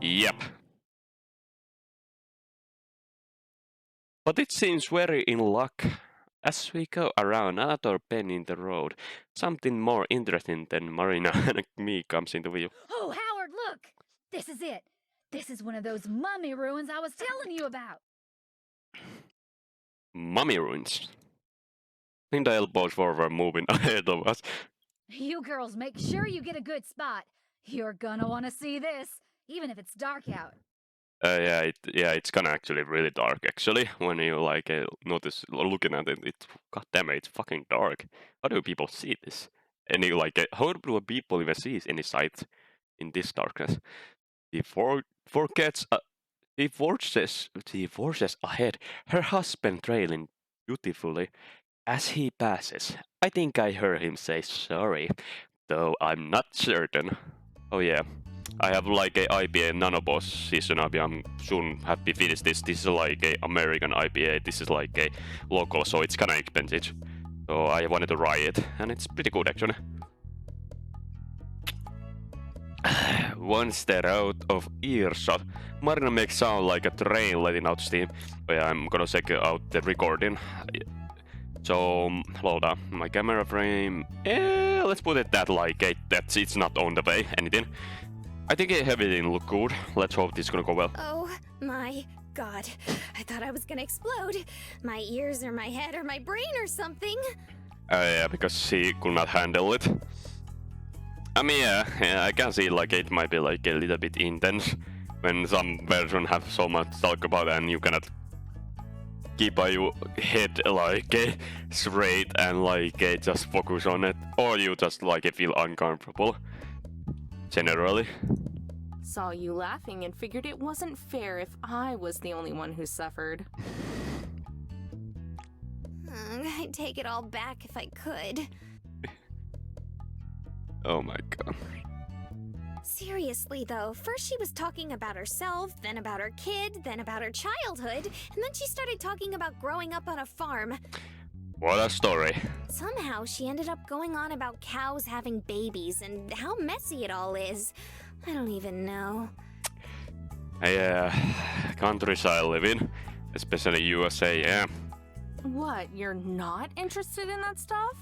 Yep. But it seems very in luck. As we go around another bend in the road, something more interesting than Marina and me comes into view. Oh, Howard, look! This is it. This is one of those mummy ruins I was telling you about. Mummy ruins. Linda elbows forward, moving ahead of us. You girls make sure you get a good spot. You're gonna want to see this, even if it's dark out. It's kind of actually really dark. Actually, when you like notice looking at it, god damn it, it's fucking dark. How do people see this? Any like, how do people even see any sight in this darkness? He forgets. He forces ahead, her husband trailing dutifully as he passes. I think I heard him say sorry, though I'm not certain. Oh yeah. I have like a IPA Nanoboss season IPA. I'm soon happy finish this. This is like a American IPA. This is like a local, so it's kinda expensive. So I wanted to try it, and it's pretty good actually. Once they're out of earshot, Marina makes sound like a train letting out steam. Oh yeah, I'm gonna check out the recording. So, hold on, my camera frame. Let's put it that like it's not on the way. Anything. I think everything look good. Let's hope this is gonna go well. Oh my god. I thought I was gonna explode. My ears or my head or my brain or something. Yeah, because she could not handle it. I mean, yeah, I can see like it might be like a little bit intense when some person have so much to talk about and you cannot keep your head like straight and like just focus on it, or you just like feel uncomfortable. Generally. Saw you laughing and figured it wasn't fair if I was the only one who suffered. I'd take it all back if I could. Oh my god. Seriously though, first she was talking about herself, then about her kid, then about her childhood, and then she started talking about growing up on a farm. What a story. Somehow she ended up going on about cows having babies and how messy it all is. I don't even know. Yeah, countries I live in, especially USA, yeah. What, you're not interested in that stuff?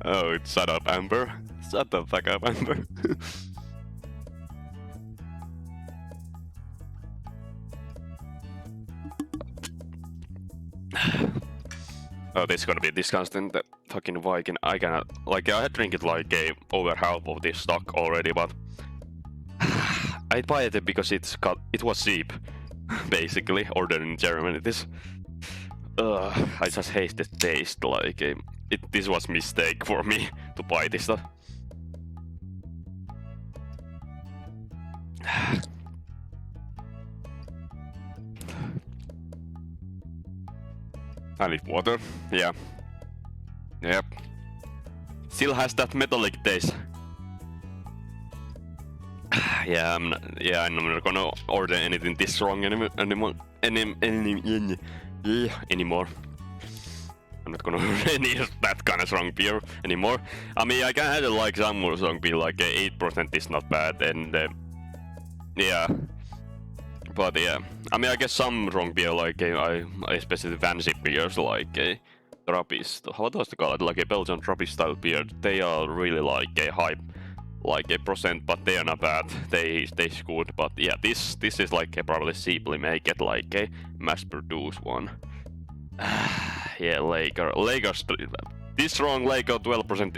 Oh, shut up, Amber. Shut the fuck up, Amber. Oh, this is gonna be disgusting. The fucking Viking. I cannot. Like, I had drink it like over half of this stock already, but I buy it because it was cheap, basically. Ordered in Germany. I just hate the taste. Like, this was mistake for me to buy this stuff. I need water. Yeah. Yep. Still has that metallic taste. I'm not gonna order anything this strong anymore. Anymore. I'm not gonna order any that kind of strong beer anymore. I mean, I can handle like some more strong beer, like 8% is not bad, and yeah. But yeah, I mean, I guess some strong beer, like I especially fancy beers, like Trappist. How does they call it? Like a Belgian Trappist style beer. They are really like a high, like a percent, but they are not bad. They taste good. But yeah, this is like probably cheaply make it like a mass-produced one. Yeah, Lager. This strong Lager 12%.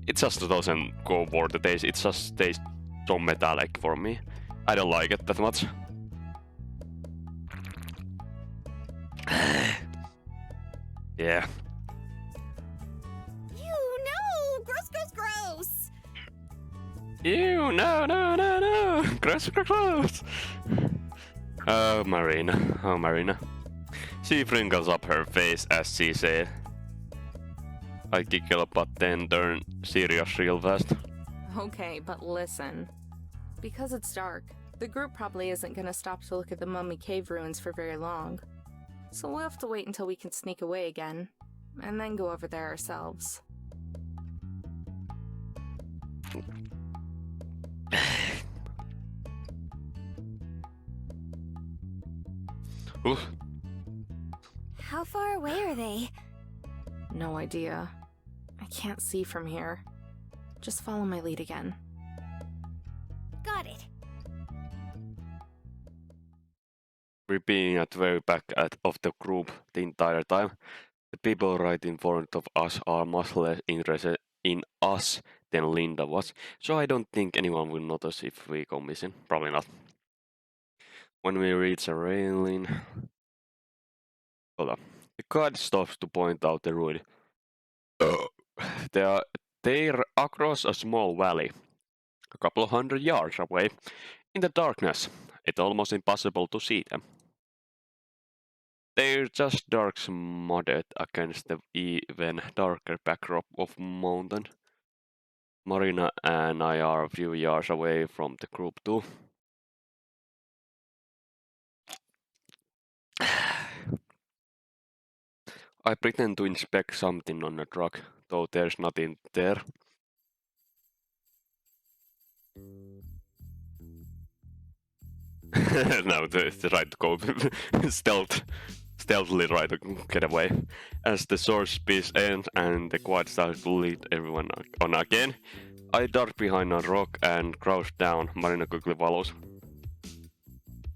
It just doesn't go for the taste. It just tastes so metallic for me. I don't like it that much. Yeah. Ew, no! Gross, gross, gross! Ew, no. Gross. Oh, Marina. She wrinkles up her face as she said. I giggle but then turn serious real fast. Okay, but listen. Because it's dark, the group probably isn't gonna stop to look at the mummy cave ruins for very long. So we'll have to wait until we can sneak away again, and then go over there ourselves. Ooh. How far away are they? No idea. I can't see from here. Just follow my lead again. Got it. We're being at the very back of the group the entire time. The people right in front of us are much less interested in us than Linda was, so I don't think anyone will notice if we go missing. Probably not. When we reach a railing... Hold on. The guard stops to point out the ruin. They're across a small valley, a couple of 100 yards away. In the darkness, it's almost impossible to see them. They're just dark smudged against the even darker backdrop of mountain. Marina and I are a few yards away from the group too. I pretend to inspect something on the truck, though there's nothing there. No, the right to go stealthily try to get away. As the sword speeds ends and the quiet starts to lead everyone on again, I duck behind a rock and crouch down. Marina quickly follows.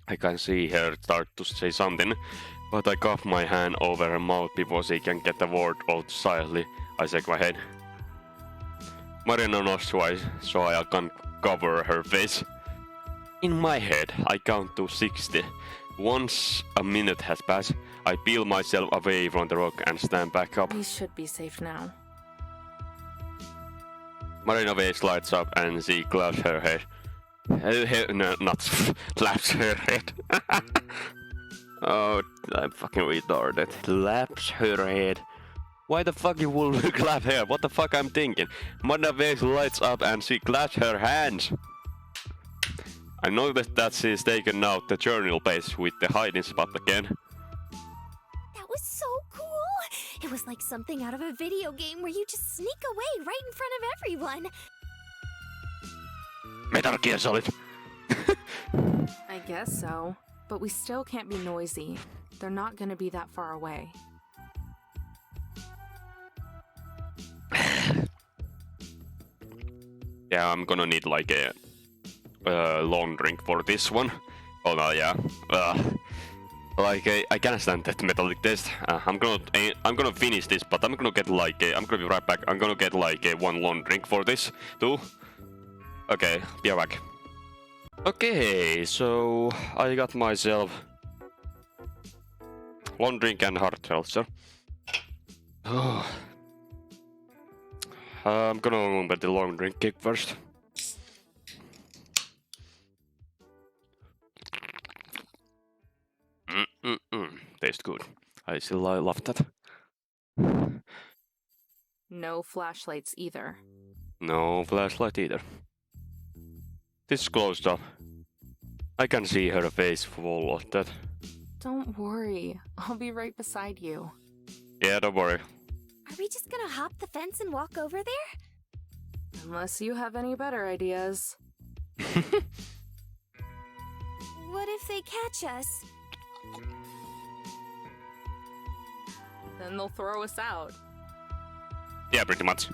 I can see her start to say something, but I cuff my hand over her mouth before she can get the word out silently. I shake my head. Marina nods twice, so I can cover her face. In my head, I count to 60. Once a minute has passed, I peel myself away from the rock and stand back up. We should be safe now. Marina face lights up and she claps her head. No, not claps her head. Oh, I'm fucking retarded. Claps her head. Why the fuck you will clap her? What the fuck I'm thinking? Marina face lights up and she claps her hands. I noticed that she's taken out the journal page with the hiding spot again. That was so cool. It was like something out of a video game where you just sneak away right in front of everyone. Metal Gear Solid. I guess so. But we still can't be noisy. They're not gonna be that far away. Yeah, I'm gonna need like a long drink for this one. Oh no, yeah. I can't stand that metallic taste. I'm gonna finish this, but I'm gonna get like I'm gonna be right back. I'm gonna get like one long drink for this too. Okay, be right back. Okay, so I got myself long drink and hard seltzer. I'm gonna remember the long drink kick first. Tastes good. I still love that. No flashlights either. No flashlight either. This is closed up. I can see her face full of that. Don't worry. I'll be right beside you. Yeah, don't worry. Are we just gonna hop the fence and walk over there? Unless you have any better ideas. What if they catch us? Then they'll throw us out. Yeah, pretty much.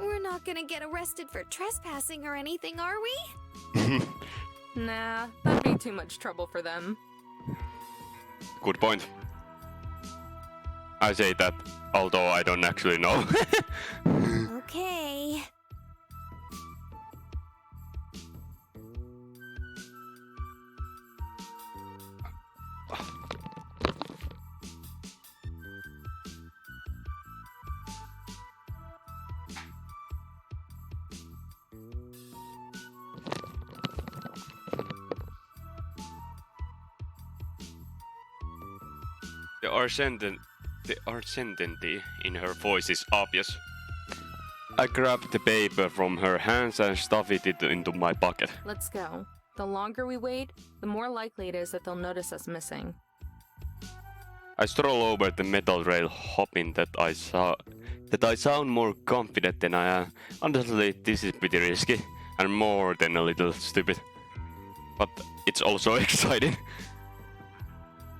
We're not gonna get arrested for trespassing or anything, are we? Nah, that'd be too much trouble for them. Good point. I say that, although I don't actually know. Okay. The uncertainty in her voice is obvious. I grabbed the paper from her hands and stuffed it into my pocket. Let's go. The longer we wait, the more likely it is that they'll notice us missing. I stroll over the metal rail, hoping that I sound more confident than I am. Honestly, this is pretty risky, and more than a little stupid. But it's also exciting.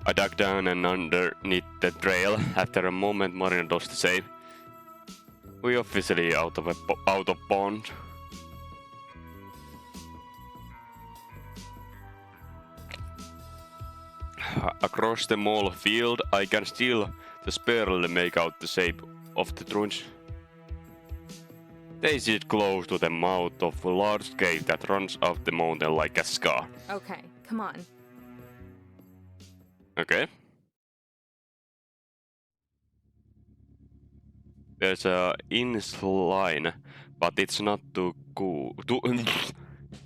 I dug down and underneath the trail. After a moment, Marina does the same. We officially out of bond. Across the mall field, I can still just barely make out the shape of the ruins. They sit close to the mouth of a large cave that runs out the mountain like a scar. Okay, come on. Okay. There's a incline, but it's not too cool.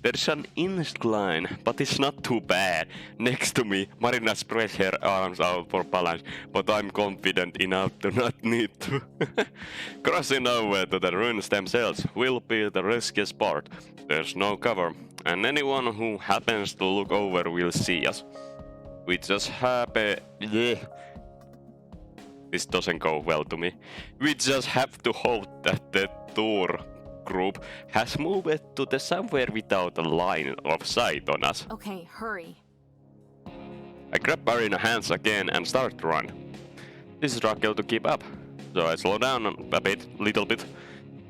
There's an incline, but it's not too bad. Next to me, Marina spreads her arms out for balance, but I'm confident enough to not need to. Crossing over to the ruins themselves will be the riskiest part. There's no cover, and anyone who happens to look over will see us. We just This doesn't go well to me. We just have to hope that the tour group has moved to the somewhere without a line of sight on us. Okay, hurry. I grab Marina's hands again and start to run. This is struggle to keep up, so I slow down a little bit.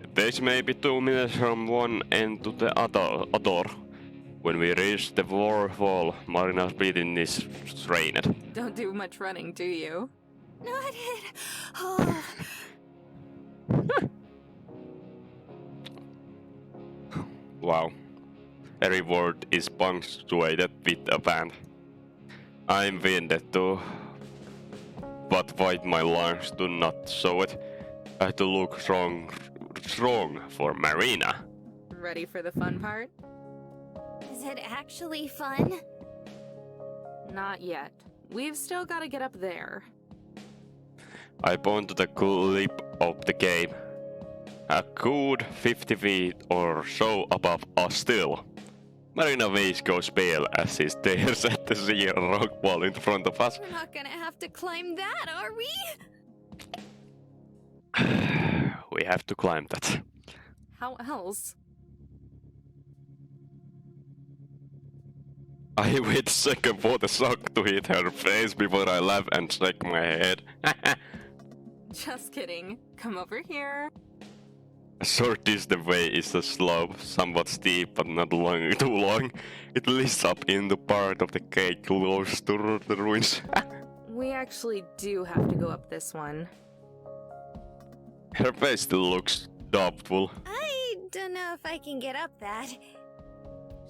It takes maybe 2 minutes from one end to the other. When we reach the waterfall, Marina's breathing is strained. Don't do much running, do you? Not it. Oh. Wow. Every word is punctuated with a band. I'm winded too, but why my lungs do not show it? I have to look strong for Marina. Ready for the fun part? Is it actually fun? Not yet. We've still got to get up there. I point to the lip of the cave. A good 50 feet or so above us still. Marina face goes pale as she stares at the sheer rock wall in front of us. We're not gonna have to climb that, are we? We have to climb that. How else? I wait a second for the sock to hit her face before I laugh and shake my head. Just kidding. Come over here. A short distance way is a slope, somewhat steep but not too long. It leads up in the part of the cave close to the ruins. We actually do have to go up this one. Her face still looks doubtful. I don't know if I can get up that.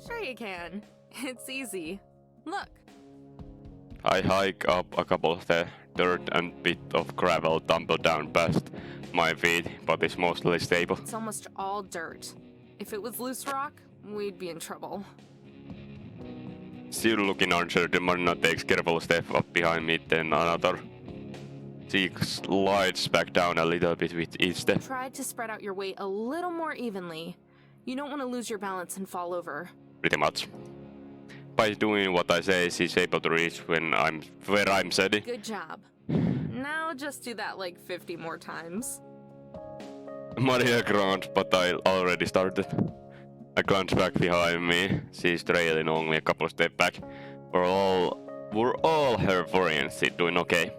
Sure you can. It's easy. Look. I hike up a couple of the dirt and bit of gravel tumble down past my feet, but it's mostly stable. It's almost all dirt. If it was loose rock, we'd be in trouble. Still looking uncertain, Marina takes careful step up behind me, then another. She slides back down a little bit with each step. Try to spread out your weight a little more evenly. You don't want to lose your balance and fall over. Pretty much. By doing what I say, she's able to reach where I'm steady. Good job. Now just do that like 50 more times. Maria grunts, but I already started. I glance back behind me. She's trailing only a couple of steps back. We're all her friends. She's doing okay.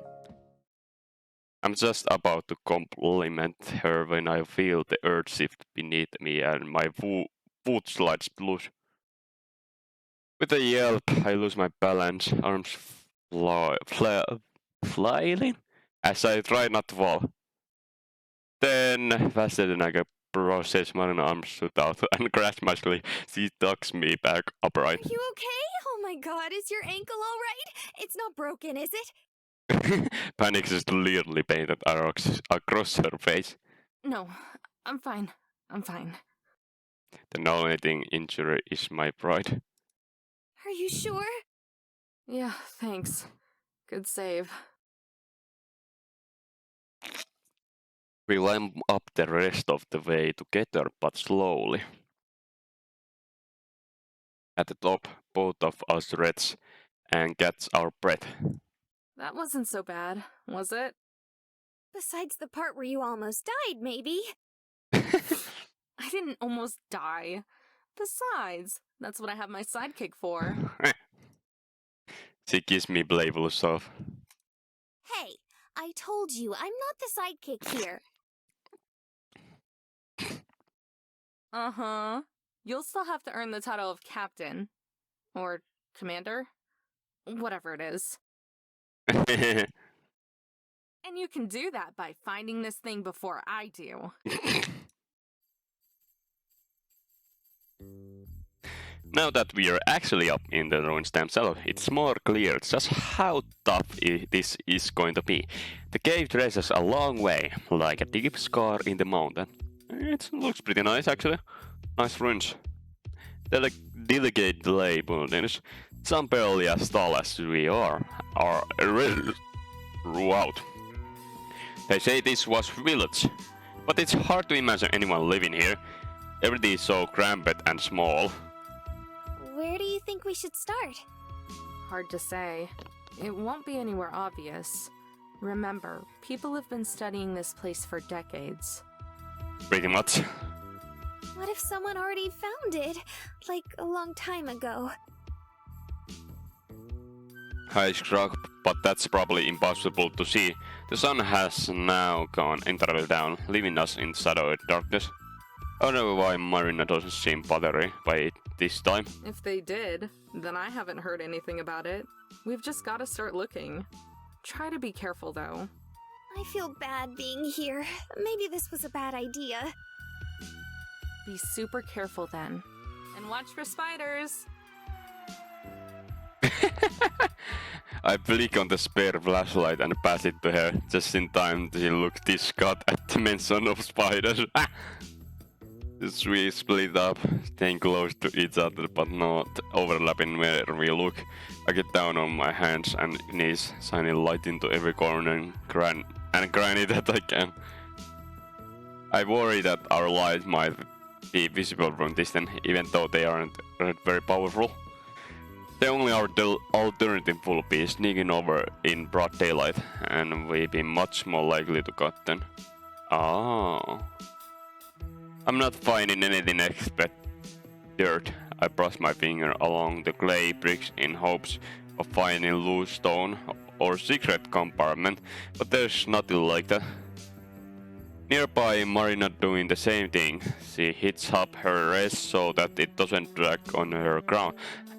I'm just about to compliment her when I feel the earth shift beneath me and my foot slides loose. With a yelp, I lose my balance, arms flailing as I try not to fall. Then, faster than I can process, my arms shoot out and crash my sleeve. She tucks me back upright. Are you okay? Oh my god, is your ankle alright? It's not broken, is it? Panic is clearly painted across her face. No, I'm fine. I'm fine. The only injury is my pride. Are you sure? Yeah, thanks. Good save. We climb up the rest of the way together, but slowly. At the top, both of us rest and catch our breath. That wasn't so bad, was it? Besides the part where you almost died, maybe. I didn't almost die. Besides, that's what I have my sidekick for. She gives me playful stuff. Hey, I told you, I'm not the sidekick here. Uh-huh. You'll still have to earn the title of captain. Or commander. Whatever it is. And you can do that by finding this thing before I do. Now that we are actually up in the ruins themselves, it's more clear just how tough this is going to be. The cave traces a long way, like a deep scar in the mountain. It looks pretty nice actually. Nice ruins. Delicate clay buildings, some barely as tall as we are really throughout. They say this was village, but it's hard to imagine anyone living here. Everything is so cramped and small. Where do you think we should start? Hard to say. It won't be anywhere obvious. Remember, people have been studying this place for decades. Pretty much. What if someone already found it? Like a long time ago. I struck, but that's probably impossible to see. The sun has now gone entirely down, leaving us in shadowy darkness. I don't know why Marina doesn't seem bothered by it this time. If they did, then I haven't heard anything about it. We've just gotta start looking. Try to be careful, though. I feel bad being here. Maybe this was a bad idea. Be super careful then. And watch for spiders! I flick on the spare flashlight and pass it to her, just in time to look disgusted at the mention of spiders. We split up, staying close to each other but not overlapping where we look. I get down on my hands and knees, shining light into every corner and granny that I can. I worry that our light might be visible from distance, even though they aren't very powerful. The only alternative would be sneaking over in broad daylight, and we'd be much more likely to cut them. Oh. I'm not finding anything except dirt. I brush my finger along the clay bricks in hopes of finding loose stone or secret compartment, but there's nothing like that. Nearby, Marina doing the same thing. She hits up her wrist so that it doesn't drag on her crown,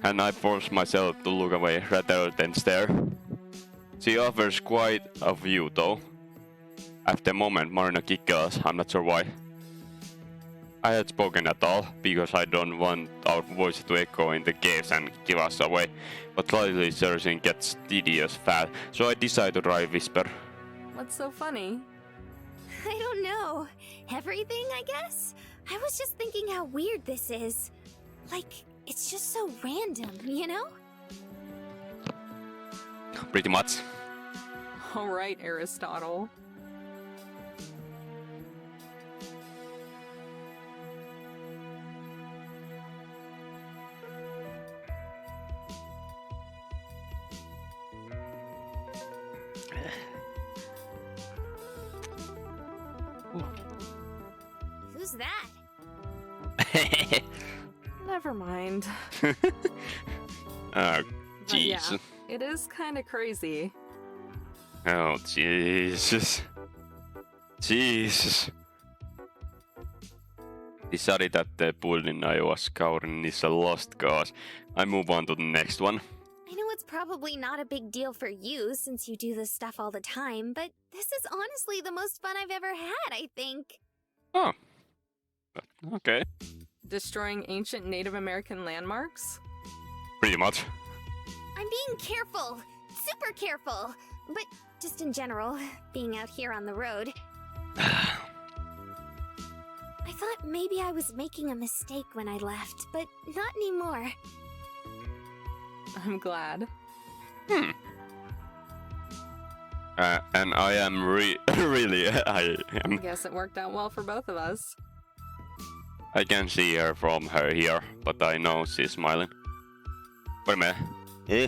and I force myself to look away rather than stare. She offers quite a view though. At the moment, Marina giggles, I'm not sure why. I had spoken at all, because I don't want our voice to echo in the caves and give us away, but slightly searching gets tedious fast, so I decide to try whisper. What's so funny? I don't know. Everything, I guess? I was just thinking how weird this is. Like, it's just so random, you know? Pretty much. Alright, Aristotle. Who's that? Never mind. Oh, But yeah, jeez. it is kinda crazy. Oh, Jesus. Jesus. Decided that the building I was scouring is a lost cause. I move on to the next one. I know it's probably not a big deal for you since you do this stuff all the time, but this is honestly the most fun I've ever had, I think. Oh. Okay. Destroying ancient Native American landmarks? Pretty much. I'm being careful. Super careful. But just in general, being out here on the road. I thought maybe I was making a mistake when I left, but not anymore. I'm glad. And I am really, I am. Guess it worked out well for both of us. I can see her from her here, but I know she's smiling. Wait a minute. Eh?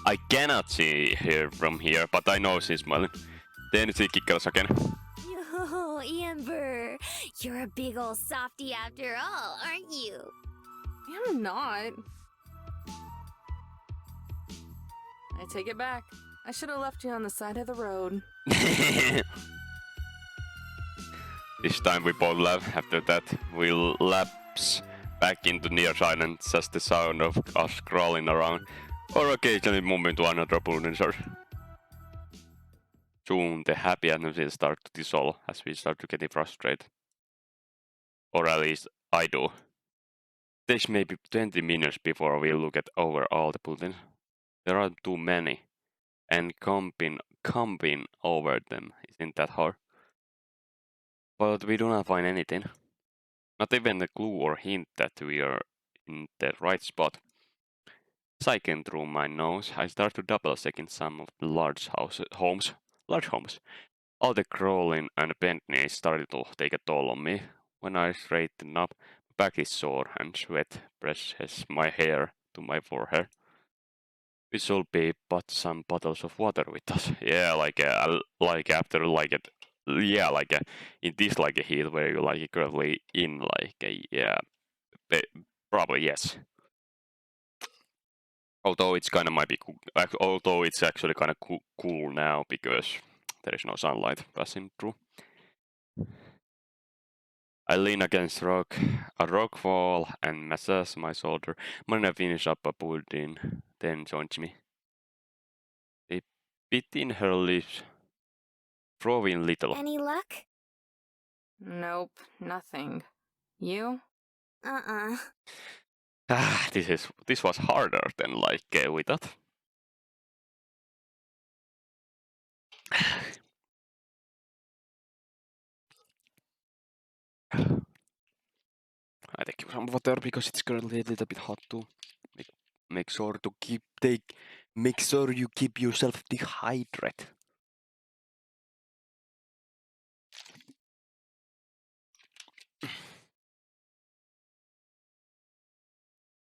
I cannot see her from here, but I know she's smiling. Then she giggles again. Oh, Amber, you're a big ol' softie after all, aren't you? I'm not. I take it back. I should have left you on the side of the road. This time we both laugh. After that, we'll lapse back into near silence, just the sound of us crawling around, or occasionally moving to another bulldozer. Soon the happy atmosphere starts to dissolve as we start to get frustrated. Or at least I do. Takes maybe 20 minutes before we look at over all the buildings. There are too many, and camping over them isn't that hard. But we do not find anything. Not even a clue or hint that we are in the right spot. Psyching through my nose, I start to double check in some of the large homes. All the crawling and bent knees started to take a toll on me. When I straighten up, my back is sore and sweat presses my hair to my forehead. We should be but some bottles of water with us. Yeah, like after like it. Yeah, in this like a heat where you like currently in like a probably yes. Although it's kind of might be although it's actually kind of cool now because there is no sunlight passing through. I lean against a rock wall, and massage my shoulder. Marina finishes up a pudding, then joins me. A bit in her lips, throwing little. Any luck? Nope, nothing. You? This was harder than like we thought. I take some water because it's currently a little bit hot too. Make sure you keep yourself dehydrated.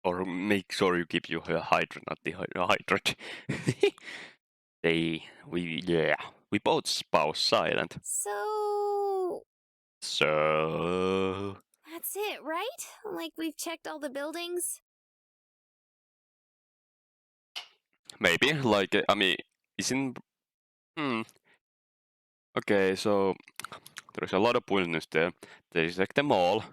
Or make sure you keep your hydrate, not dehydrate. We both spouse silent. So So that's it, right? Like we've checked all the buildings? maybe like I mean, isn't Okay, so there's a lot of buildings there. There's like the mall.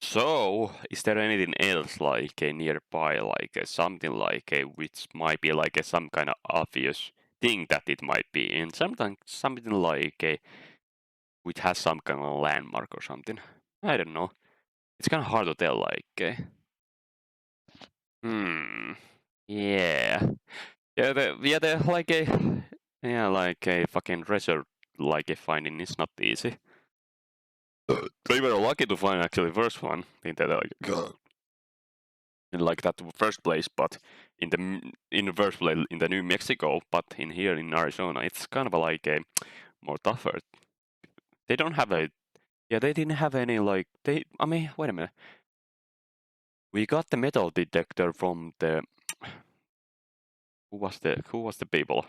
So, is there anything else like nearby, like something like which might be like some kind of obvious thing that it might be in? Something like which has some kind of landmark or something. I don't know. It's kind of hard to tell. Like, yeah, the like a fucking treasure like a finding is not easy. We were lucky to find actually first one in that in like that first place, but in the first place in the New Mexico, but in here in Arizona, it's kind of like a more tougher. They don't have they didn't have any like I mean, wait a minute. We got the metal detector from the who was the people?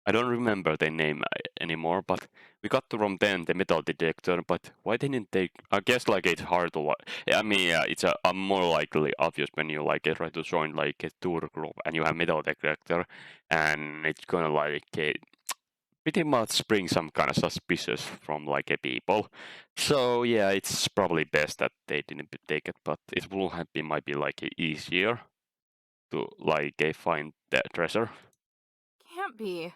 I don't remember their name anymore, but we got from them the metal detector, but why didn't they? I guess like it's hard to I mean, it's a more likely obvious when you like try to join like a tour group and you have metal detector, and it's gonna like pretty much bring some kind of suspicious from like a people. So yeah, it's probably best that they didn't take it, but it will might be like easier to like find the treasure. Can't be.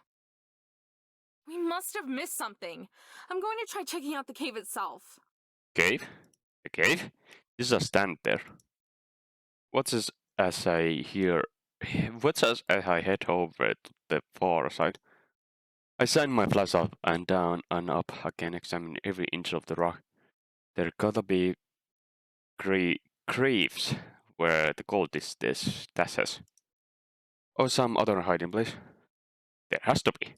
We must have missed something. I'm going to try checking out the cave itself. Cave? A cave? This is a stand there. What's as I head over to the far side? I shine my flash up and down and up again, examine every inch of the rock. There gotta be caves where the gold is stashes. Or some other hiding place. There has to be.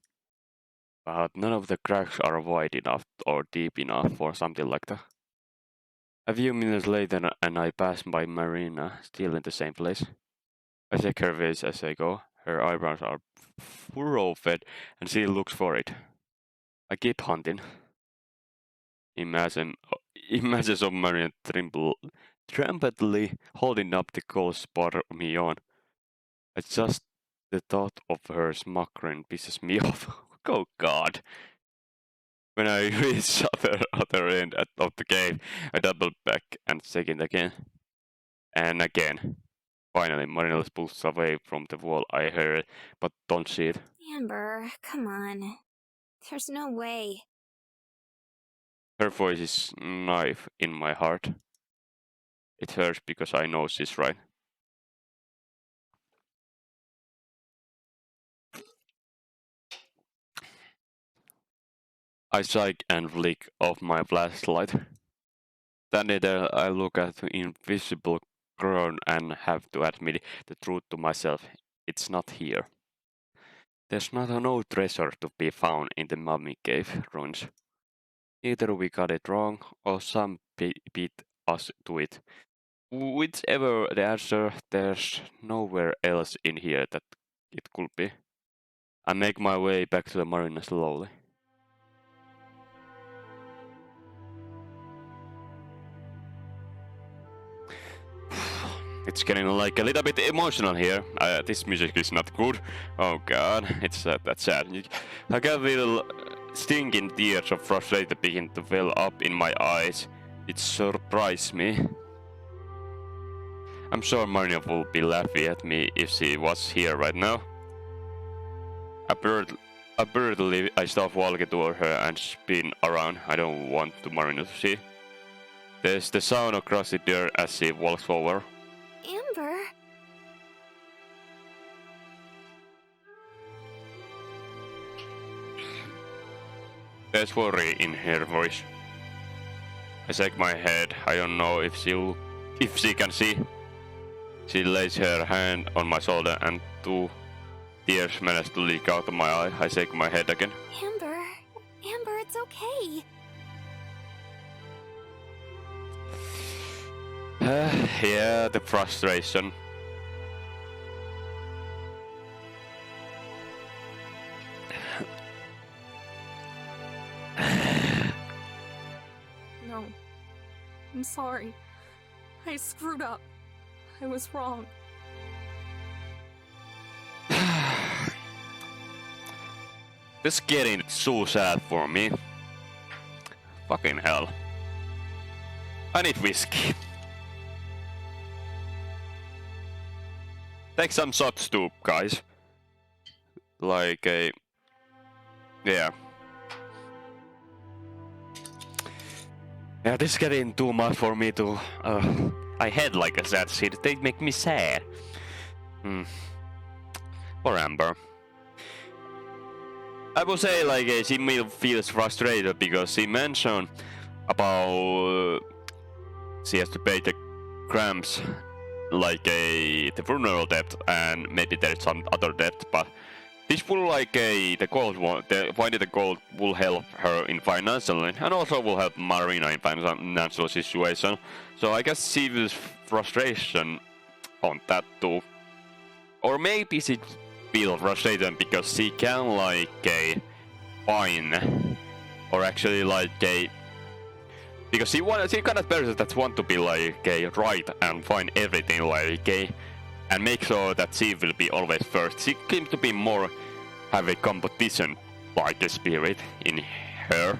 But none of the cracks are wide enough or deep enough for something like that. A few minutes later, and I pass by Marina, still in the same place. I check her face as I go. Her eyebrows are furrowed, and she looks for it. I keep hunting. Images of Marina trembly holding up the cold spot me on. I just The thought of her smuggling pisses me off. Oh god. When I reach other end of the cave, I double back and check it again. And again. Finally, Marina's pulls away from the wall. I hear it, but don't see it. Amber, come on. There's no way. Her voice is knife in my heart. It hurts because I know she's right. I sigh and flick off my flashlight. Standing there, I look at the invisible ground and have to admit the truth to myself. It's not here. There's no treasure to be found in the mummy cave ruins. Either we got it wrong or some beat us to it. Whichever the answer, there's nowhere else in here that it could be. I make my way back to the marina slowly. It's getting like a little bit emotional here. This music is not good. Oh god, it's that's sad. I got little stinging tears of frustration begin to well up in my eyes. It surprised me. I'm sure Marina would be laughing at me if she was here right now. Abruptly, I start walking toward her and spin around. I don't want Marina to see. There's the sound across the dirt as she walks over. Amber? There's worry in her voice. I shake my head. I don't know if she can see. She lays her hand on my shoulder and 2 tears manage to leak out of my eye. I shake my head again. Amber, it's okay. Yeah, the frustration. No. I'm sorry. I screwed up. I was wrong. This is getting so sad for me. Fucking hell. I need whiskey. Take some shots too, guys. Like a... Yeah. Yeah, this is getting too much for me to... I had like a sad shit. They make me sad. Poor Amber. I would say like she feels frustrated because she mentioned about she has to pay the cramps like the funeral debt and maybe there's some other debt, but this will like the gold one, finding the gold will help her in financially and also will help Marina in financial situation. So I guess she feels frustration on that too, or maybe she feel frustrated because she can like find or actually like because she kind of person that want to be like right and find everything like and make sure that she will be always first. She seems to be more have a competition like a spirit in her.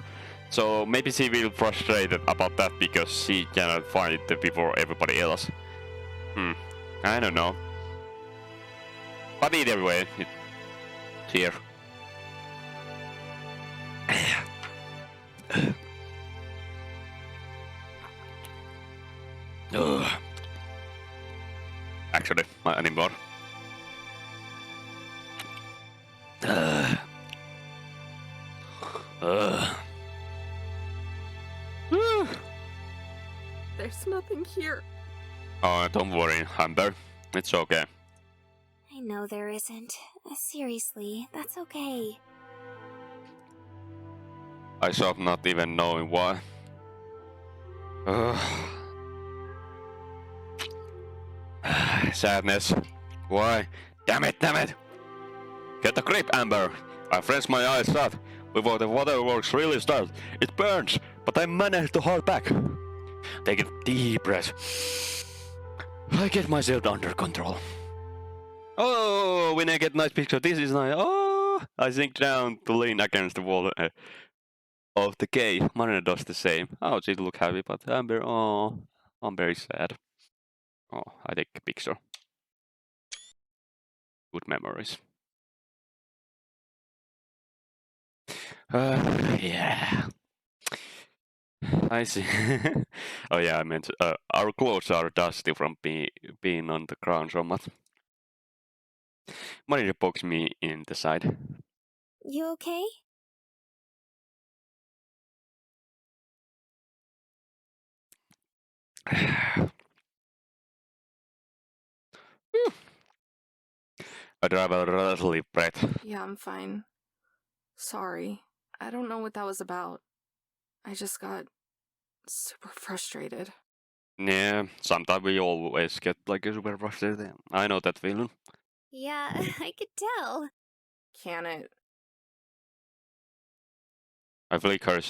So maybe she will frustrated about that because she cannot find it before everybody else. I don't know. But either way, it's here. Actually, not anymore. There's nothing here. Oh, don't worry, Amber. It's okay. I know there isn't. Seriously, that's okay. I stop not even knowing why. Sadness. Why? Damn it, damn it! Get a grip, Amber! I freeze my eyes shut before the waterworks really start. It burns, but I managed to hold back. Take a deep breath. I get myself under control. Oh, when I get nice picture, this is nice. Oh, I sink down to lean against the wall of the cave. Marina does the same. Oh, she look happy, but I'm very sad. Oh, I take a picture. Good memories. Yeah. I see. Oh yeah, I meant our clothes are dusty from being on the ground so much. Marina pokes me in the side. You okay? I drive a relatively breath. Yeah, I'm fine. Sorry. I don't know what that was about. I just got super frustrated. Yeah, sometimes we always get like super frustrated. I know that feeling. Yeah, I could tell. Can it? I flick her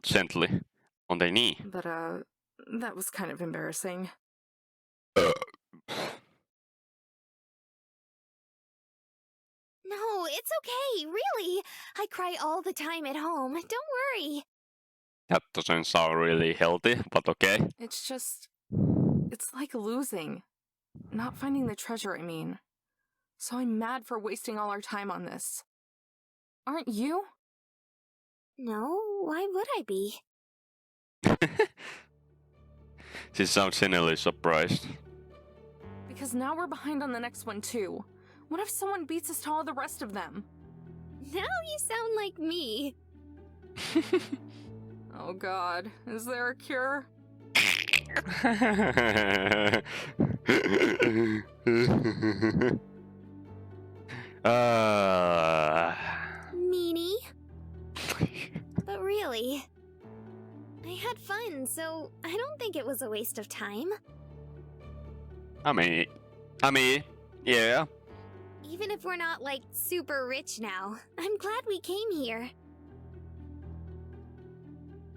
gently on the knee. But, that was kind of embarrassing. No, it's okay, really. I cry all the time at home. Don't worry. That doesn't sound really healthy, but okay. It's just... It's like losing. Not finding the treasure, I mean. So I'm mad for wasting all our time on this. Aren't you? No, why would I be? She sounds genuinely surprised. Because now we're behind on the next one, too. What if someone beats us to all the rest of them? Now you sound like me. Oh god, is there a cure? Meanie? But really, I had fun, so I don't think it was a waste of time. I mean, yeah. Even if we're not, like, super rich now, I'm glad we came here.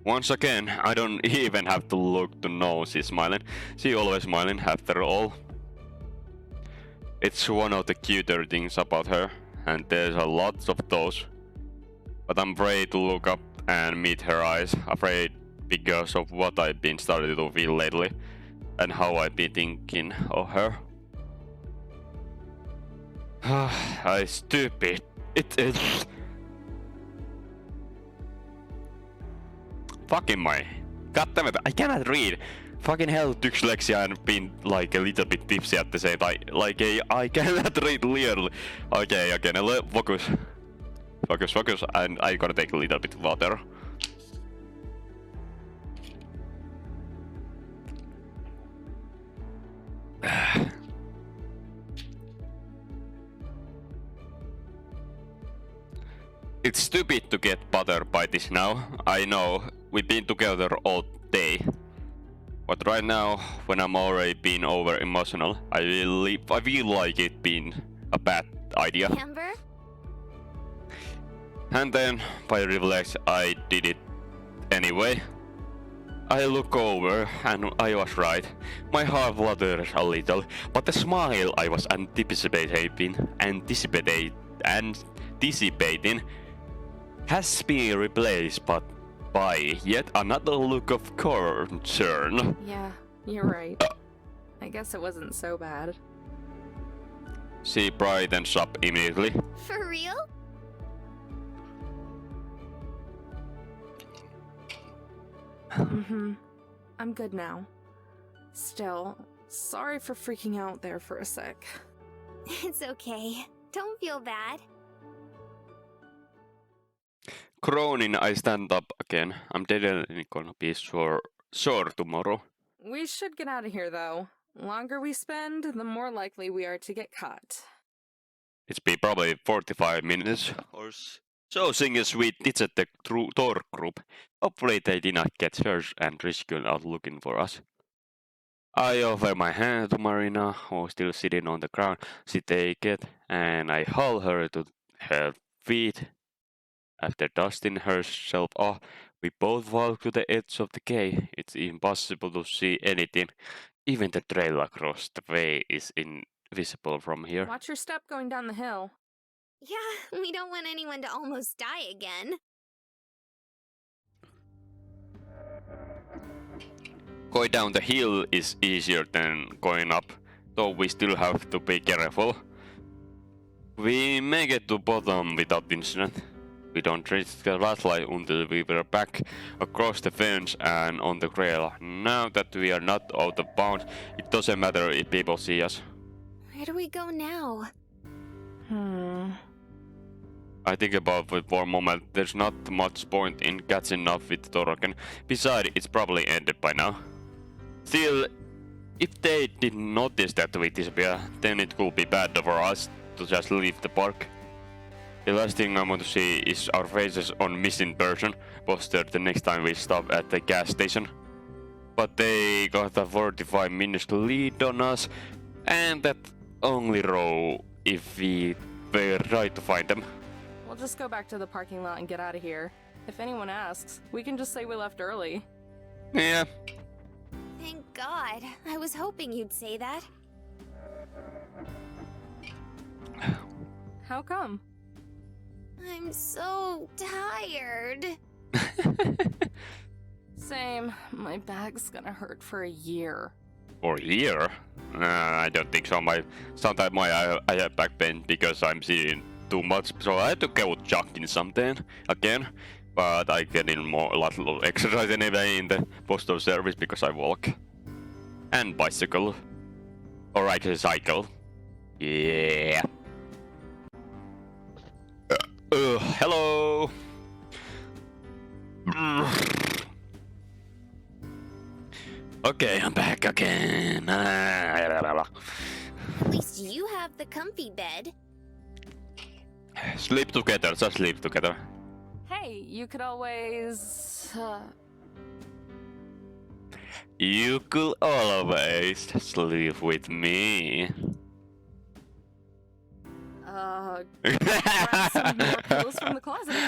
Once again, I don't even have to look to know she's smiling. She always smiling after all. It's one of the cuter things about her, and there's a lot of those. But I'm afraid to look up and meet her eyes, afraid because of what I've been starting to feel lately, and how I've been thinking of her. I stupid. It is. Fucking my. God damn it, I cannot read. Fucking hell, dyslexia and being like a little bit tipsy at the same time. Like, I cannot read clearly. Okay, now focus. Focus, and I gotta take a little bit of water. It's stupid to get bothered by this now. I know, we've been together all day. But right now, when I'm already being over emotional, I feel like it being a bad idea. Amber? And then, by reflex, I did it anyway. I look over, and I was right. My heart flutters a little, but the smile I was anticipating has been replaced by yet another look of concern. Yeah, you're right. I guess it wasn't so bad. She brightens up immediately. For real? I'm good now. Still, sorry for freaking out there for a sec. It's okay. Don't feel bad. Groaning, I stand up again. I'm definitely gonna be sore tomorrow. We should get out of here, though. Longer we spend, the more likely we are to get caught. It's been probably 45 minutes or so singing sweet ditch at the Thor group. Hopefully they did not get hurt and risk out looking for us. I offer my hand to Marina, who's still sitting on the ground. She takes it, and I haul her to her feet. After dusting herself off, we both walk to the edge of the cave. It's impossible to see anything. Even the trail across the way is in visible from here. Watch your step going down the hill. Yeah, we don't want anyone to almost die again. Going down the hill is easier than going up, though we still have to be careful. We may get to bottom without incident. We don't reach the last light until we were back across the fence and on the trail. Now that we are not out of bounds, it doesn't matter if people see us. Where do we go now? I think about it for a moment. There's not much point in catching up with Toroken. Besides, it's probably ended by now. Still, if they didn't notice that we disappear, then it could be bad for us to just leave the park. The last thing I want to see is our faces on missing person postered the next time we stop at the gas station. But they got a 45 minutes lead on us, and that only row if we were right to find them. We'll just go back to the parking lot and get out of here. If anyone asks, we can just say we left early. Yeah. Thank God. I was hoping you'd say that. How come? I'm so tired. Same. My back's gonna hurt for a year. For a year? I don't think so. Sometimes I have back pain because I'm sitting too much, so I had to go jogging something again. But I get in a lot of exercise anyway in the postal service because I walk and bicycle, or I can cycle. Yeah. Hello. Okay, I'm back again. At least you have the comfy bed. Sleep together, just sleep together. Hey, you could always... You could always sleep with me. Grab some more pillows from the closet if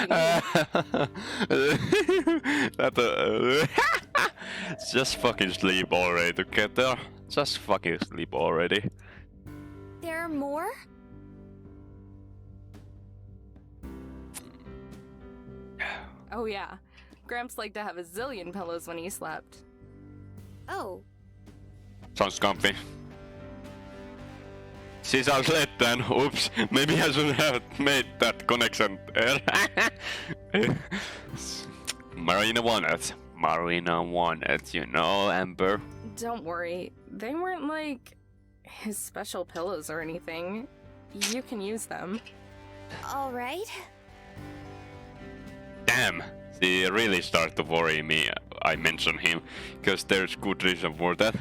you need. Just fucking sleep already together. Just fucking sleep already. There are more? Oh yeah. Gramps liked to have a zillion pillows when he slept. Oh. Sounds comfy. She sounds late then. Oops. Maybe I should have made that connection there. Marina wanted. Marina wanted, you know, Amber. Don't worry. They weren't like his special pillows or anything. You can use them. All right. Damn. She really started to worry me. I mentioned him, because there's good reason for that.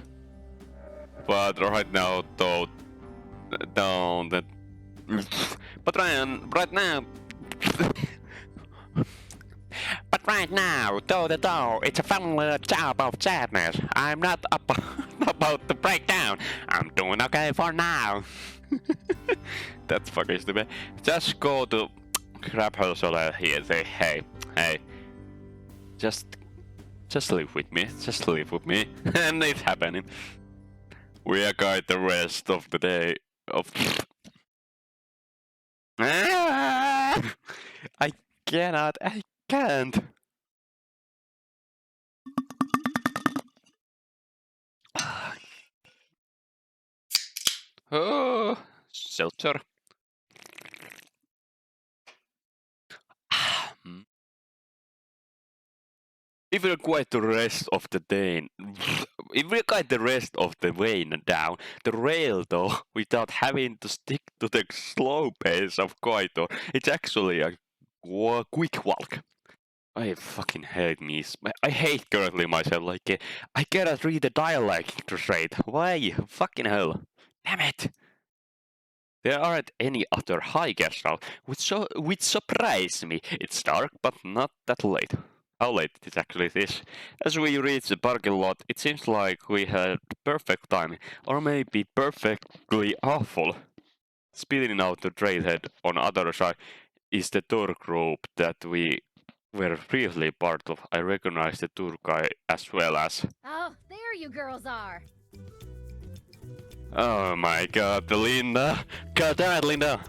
But right now, though, down that. But Ryan, right now. But right now, though the door, it's a family job of sadness. I'm not about to break down. I'm doing okay for now. That's fucking stupid. Just go to grab her so that he say, hey, just live with me. Just live with me. And it's happening. We are going the rest of the day of. I cannot. I can't. Oh, shelter. If we're quite the rest of the day, if we're quite the rest of the way down the rail though, without having to stick to the slow pace of Koito, it's actually a quick walk. I fucking hate me. I hate currently myself. Like I cannot read the dialect straight. Why? Fucking hell! Damn it! There aren't any other hikers out, which surprised me. It's dark, but not that late. How late it actually is. As we reach the parking lot, it seems like we had perfect timing, or maybe perfectly awful. Speeding out the trailhead on the other side is the tour group that we were previously part of. I recognize the tour guy as well as... Oh, there you girls are. Oh my god, Linda! God damn it, Linda!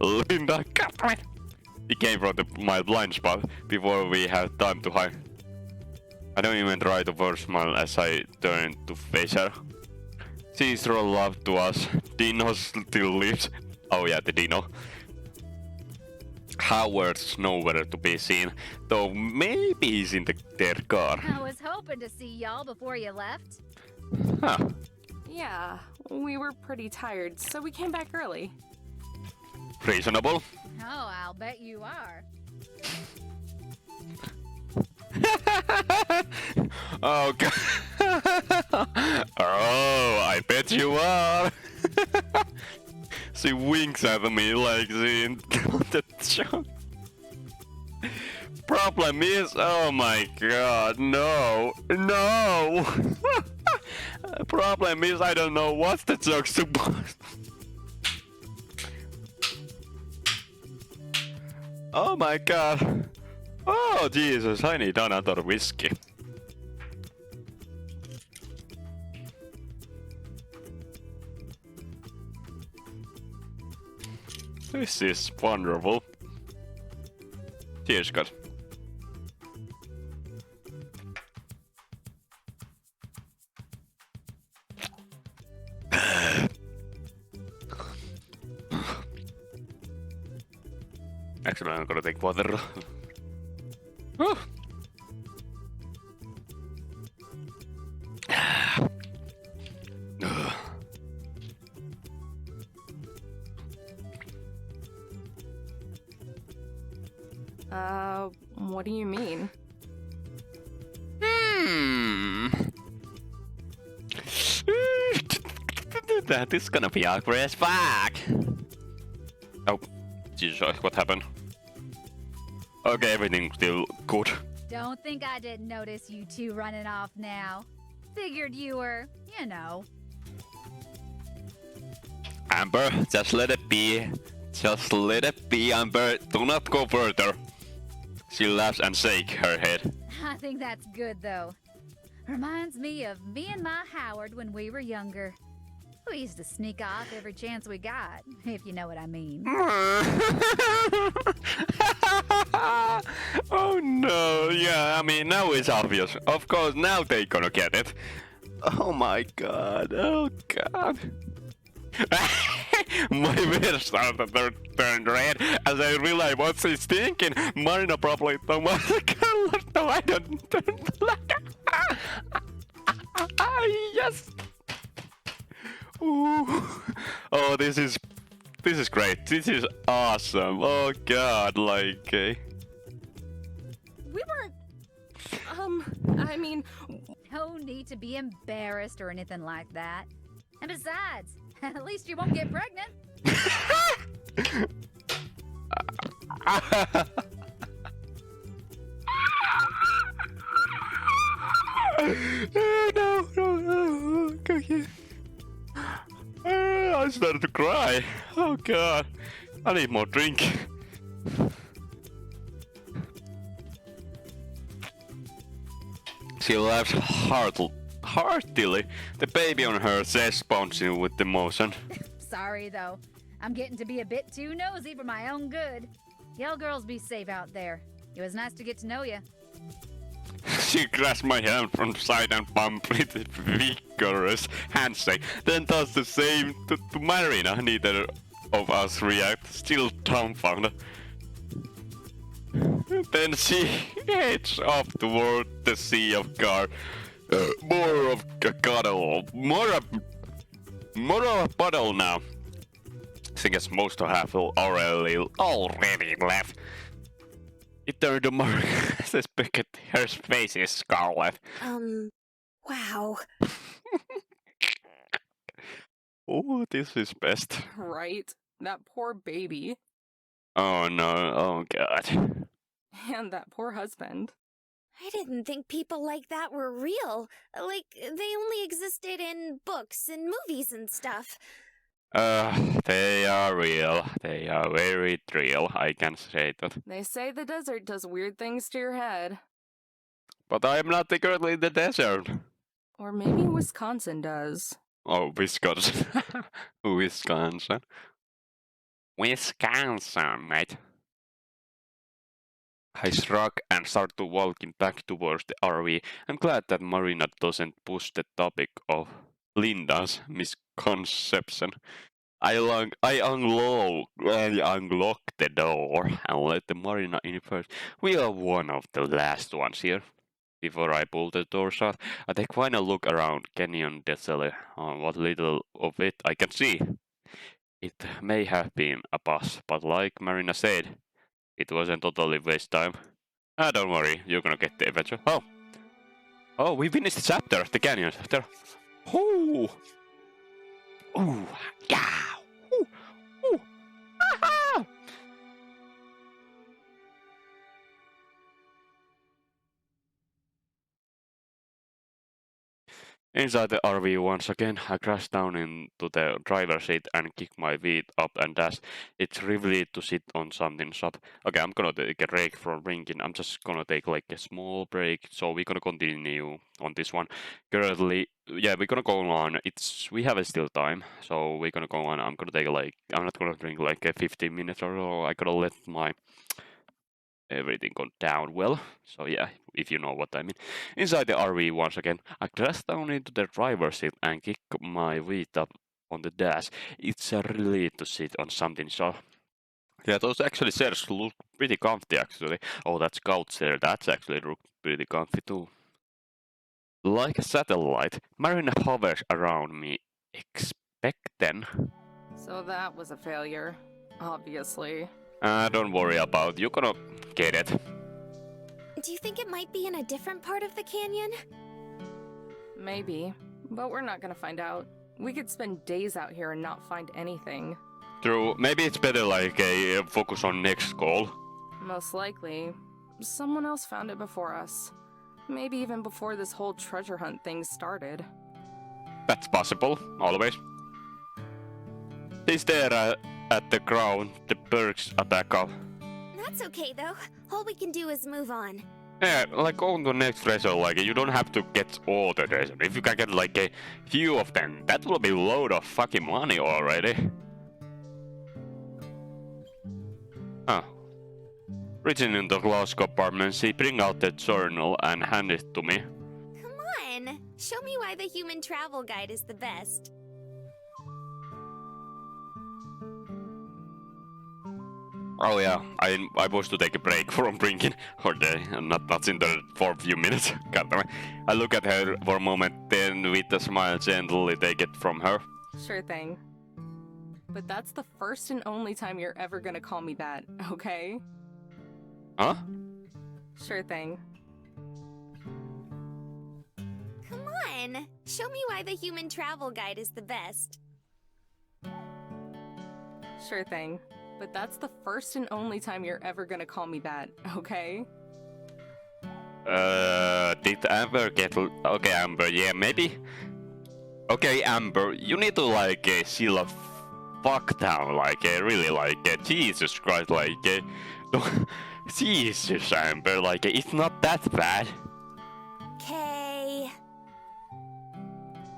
Linda, god damn it! He came from my blind spot before we had time to hide. I don't even try to force smile as I turn to face her. She's real love to us. Dino still lives. Oh yeah, the Dino. Howard's nowhere to be seen, though maybe he's in their car. I was hoping to see y'all before you left. Huh. Yeah, we were pretty tired, so we came back early. Reasonable. Oh, I'll bet you are. Oh god. Oh, I bet you are. She winks at me like she in the show. Problem is, oh my god, no, no. Problem is, I don't know what's the joke supposed. Oh my god. Oh Jesus, I need another whiskey. This is wonderful. Cheers, God. Actually, I'm gonna take water. Oh. What do you mean? That is gonna be awkward as fuck. Oh, Jesus, what happened? Okay, everything's still good. Don't think I didn't notice you two running off now. Figured you were, you know. Amber, just let it be. Just let it be, Amber. Do not go further. She laughs and shakes her head. I think that's good, though. Reminds me of me and my Howard when we were younger. We used to sneak off every chance we got, if you know what I mean. Oh no, yeah, I mean, now it's obvious. Of course, now they gonna get it. Oh my god, oh god. My beard started to turn red as I realized what she's thinking. Marina probably too much color, so I don't turn black. Yes. Ooh. Oh, this is great. This is awesome. Oh god, like. We weren't. I mean, No need to be embarrassed or anything like that. And besides, at least you won't get pregnant. No. Okay. I started to cry. Oh god. I need more drink. She laughs heartily. The baby on her chest bouncing with emotion. Sorry, though. I'm getting to be a bit too nosy for my own good. Y'all girls be safe out there. It was nice to get to know you. She grasps my hand from side and bump with a vigorous handshake, then does the same to Marina. Neither of us react, still dumbfounded. Then she heads off toward the sea of car. More of a cuddle. More of a puddle now. She gets most of half already left. It turned to Marcus Beckett. Her face is scarlet. Wow. Oh, this is best. right? That poor baby. Oh no, oh god. And that poor husband. I didn't think people like that were real. Like, they only existed in books and movies and stuff. They are real. They are very real, I can say that. They say the desert does weird things to your head. But I am not currently in the desert. Or maybe Wisconsin does. Oh, Wisconsin. Wisconsin. Wisconsin, mate. I shrug and start to walking back towards the RV. I'm glad that Marina doesn't push the topic of Linda's misconception. I unlock the door and let the Marina in first. We are one of the last ones here. Before I pull the door shut, I take final look around Canyon Desele on what little of it I can see. It may have been a bus, but like Marina said, it wasn't totally waste time. Ah, don't worry, you're gonna get the adventure. Oh, we finished the chapter, the canyon chapter. Oh, ooh, yeah, ooh, ooh, aha! Inside the RV once again, I crash down into the driver's seat and kick my feet up and dash. It's really to sit on something soft. Okay, I'm gonna take a break from drinking. I'm just gonna take like a small break, so we're gonna continue on this one. Currently, yeah, we're gonna go on. We have still time, so we're gonna go on. I'm gonna take I'm not gonna drink like 15 minutes or so. I gotta let my everything gone down well. So yeah, if you know what I mean. Inside the RV once again, I crash down into the driver's seat and kick my feet up on the dash. It's a relief to sit on something so. Yeah, those actually chairs look pretty comfy actually. Oh, that's couch there. That's actually look pretty comfy too. Like a satellite, Marina hovers around me, expectant. So that was a failure, obviously. Don't worry about. You're gonna get it. Do you think it might be in a different part of the canyon? Maybe, but we're not gonna find out. We could spend days out here and not find anything. True. Maybe it's better like a focus on next goal. Most likely, someone else found it before us. Maybe even before this whole treasure hunt thing started. That's possible, always. They stare at the ground, the birds attack up. That's okay though. All we can do is move on. Yeah, like on the next treasure, like you don't have to get all the treasure. If you can get like a few of them, that will be a load of fucking money already. Huh. Reaching in the glass compartment, she bring out the journal and hand it to me. Come on, show me why the human travel guide is the best. Oh yeah, I was to take a break from drinking, or not in there for a few minutes. God damn it. I look at her for a moment, then with a smile gently take it from her. Sure thing. But that's the first and only time you're ever gonna call me that, okay? Huh? Sure thing. Come on, show me why the human travel guide is the best. Sure thing. But that's the first and only time you're ever gonna call me that, okay? Did Amber get... Okay, Amber, yeah, maybe? Okay, Amber, you need to, like, seal a fuck down, like, really, like, Jesus Christ, like, Jesus, Amber, like, it's not that bad. Okay.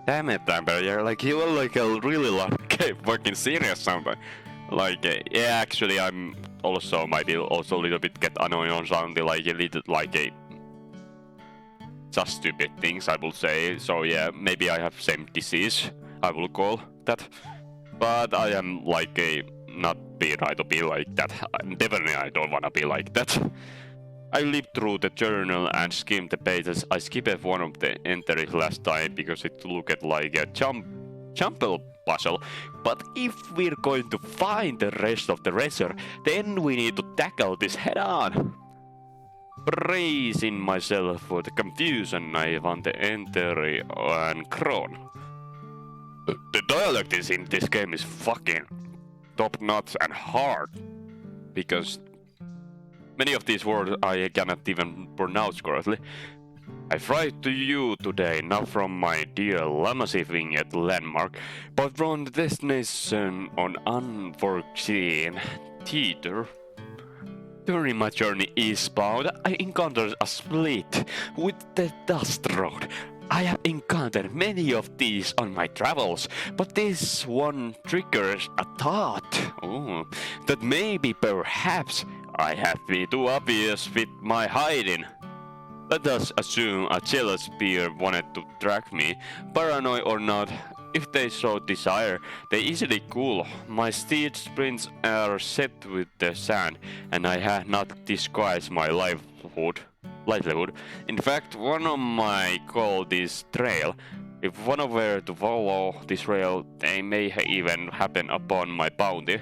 Damn it, Amber, you're like, you were, like, really, like, fucking serious sometimes. Like, yeah, actually, I'm also maybe also a little bit get annoyed on something like a little, like a just stupid things, I will say. So yeah, maybe I have same disease, I will call that. But I am like a not be right to be like that. Definitely, I don't wanna be like that. I lived through the journal and skimmed the pages. I skipped one of the entries last time because it looked like a jumble puzzle, but if we're going to find the rest of the treasure, then we need to tackle this head on. Bracing myself for the confusion, I found the entry and Kron. The dialect in this game is fucking top notch and hard, because many of these words I cannot even pronounce correctly. I write to you today, not from my dear Lamasi-winged landmark, but from the destination on unforeseen theater. During my journey eastbound, I encountered a split with the dust road. I have encountered many of these on my travels, but this one triggers a thought. That maybe perhaps I have been too obvious with my hiding. Let us assume a jealous peer wanted to track me, paranoid or not. If they so desire, they easily cool. My steed's prints are set with the sand, and I have not disguised my livelihood. In fact, one of my call this trail. If one were to follow this trail, they may even happen upon my bounty.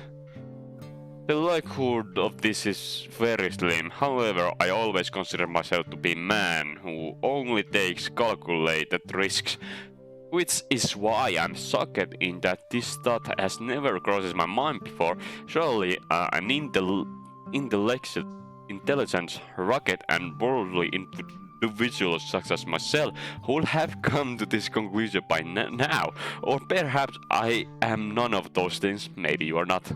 The likelihood of this is very slim. However, I always consider myself to be a man who only takes calculated risks, which is why I'm shocked in that this thought has never crossed my mind before. Surely an intelligent, rugged and worldly individual such as myself would have come to this conclusion by now. Or perhaps I am none of those things, maybe you are not.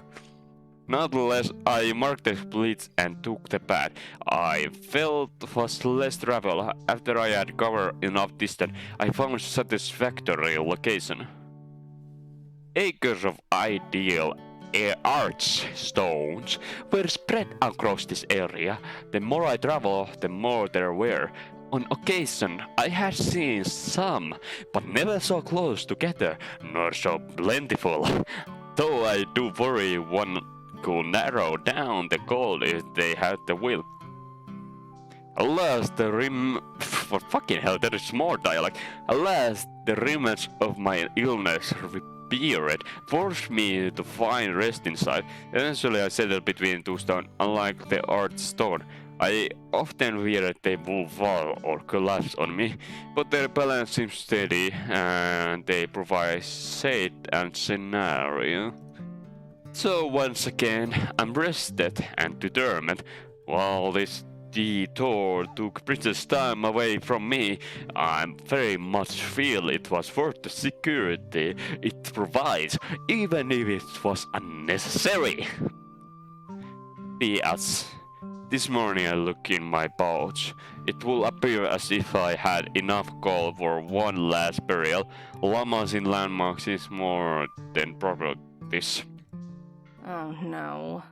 Nonetheless, I marked the splits and took the path I felt was less travel. After I had covered enough distance, I found a satisfactory location. Acres of ideal arch stones were spread across this area. The more I traveled, the more there were. On occasion, I had seen some, but never so close together, nor so plentiful. Though I do worry one could narrow down the goal if they had the will. Alas, for fucking hell, that is more dialogue. Alas, the remnants of my illness reappeared, forced me to find rest inside. Eventually, I settled between two stones. Unlike the arch stone, I often feared they would fall or collapse on me, but their balance seems steady, and they provide shade and scenario. So once again, I'm rested and determined. While this detour took precious time away from me, I very much feel it was worth the security it provides, even if it was unnecessary. P.S. This morning I look in my pouch. It will appear as if I had enough gold for one last burial. Llamas in landmarks is more than properties. Oh no.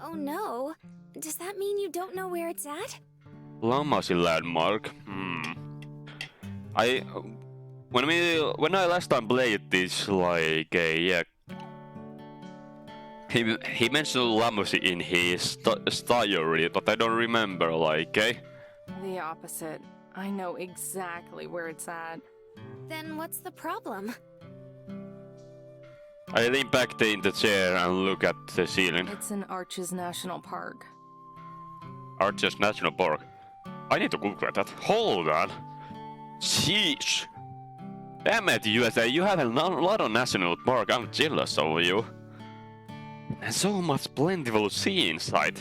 Oh no? Does that mean you don't know where it's at? Llamas in landmark? When I last time played this, he mentioned llamas in his diary, but I don't remember, The opposite. I know exactly where it's at. Then what's the problem? I lean back in the chair and look at the ceiling. It's in Arches National Park. Arches National Park. I need to Google that. Hold on. Sheesh. Damn it, USA, you have a lot of national park. I'm jealous of you. And so much plentiful sea inside.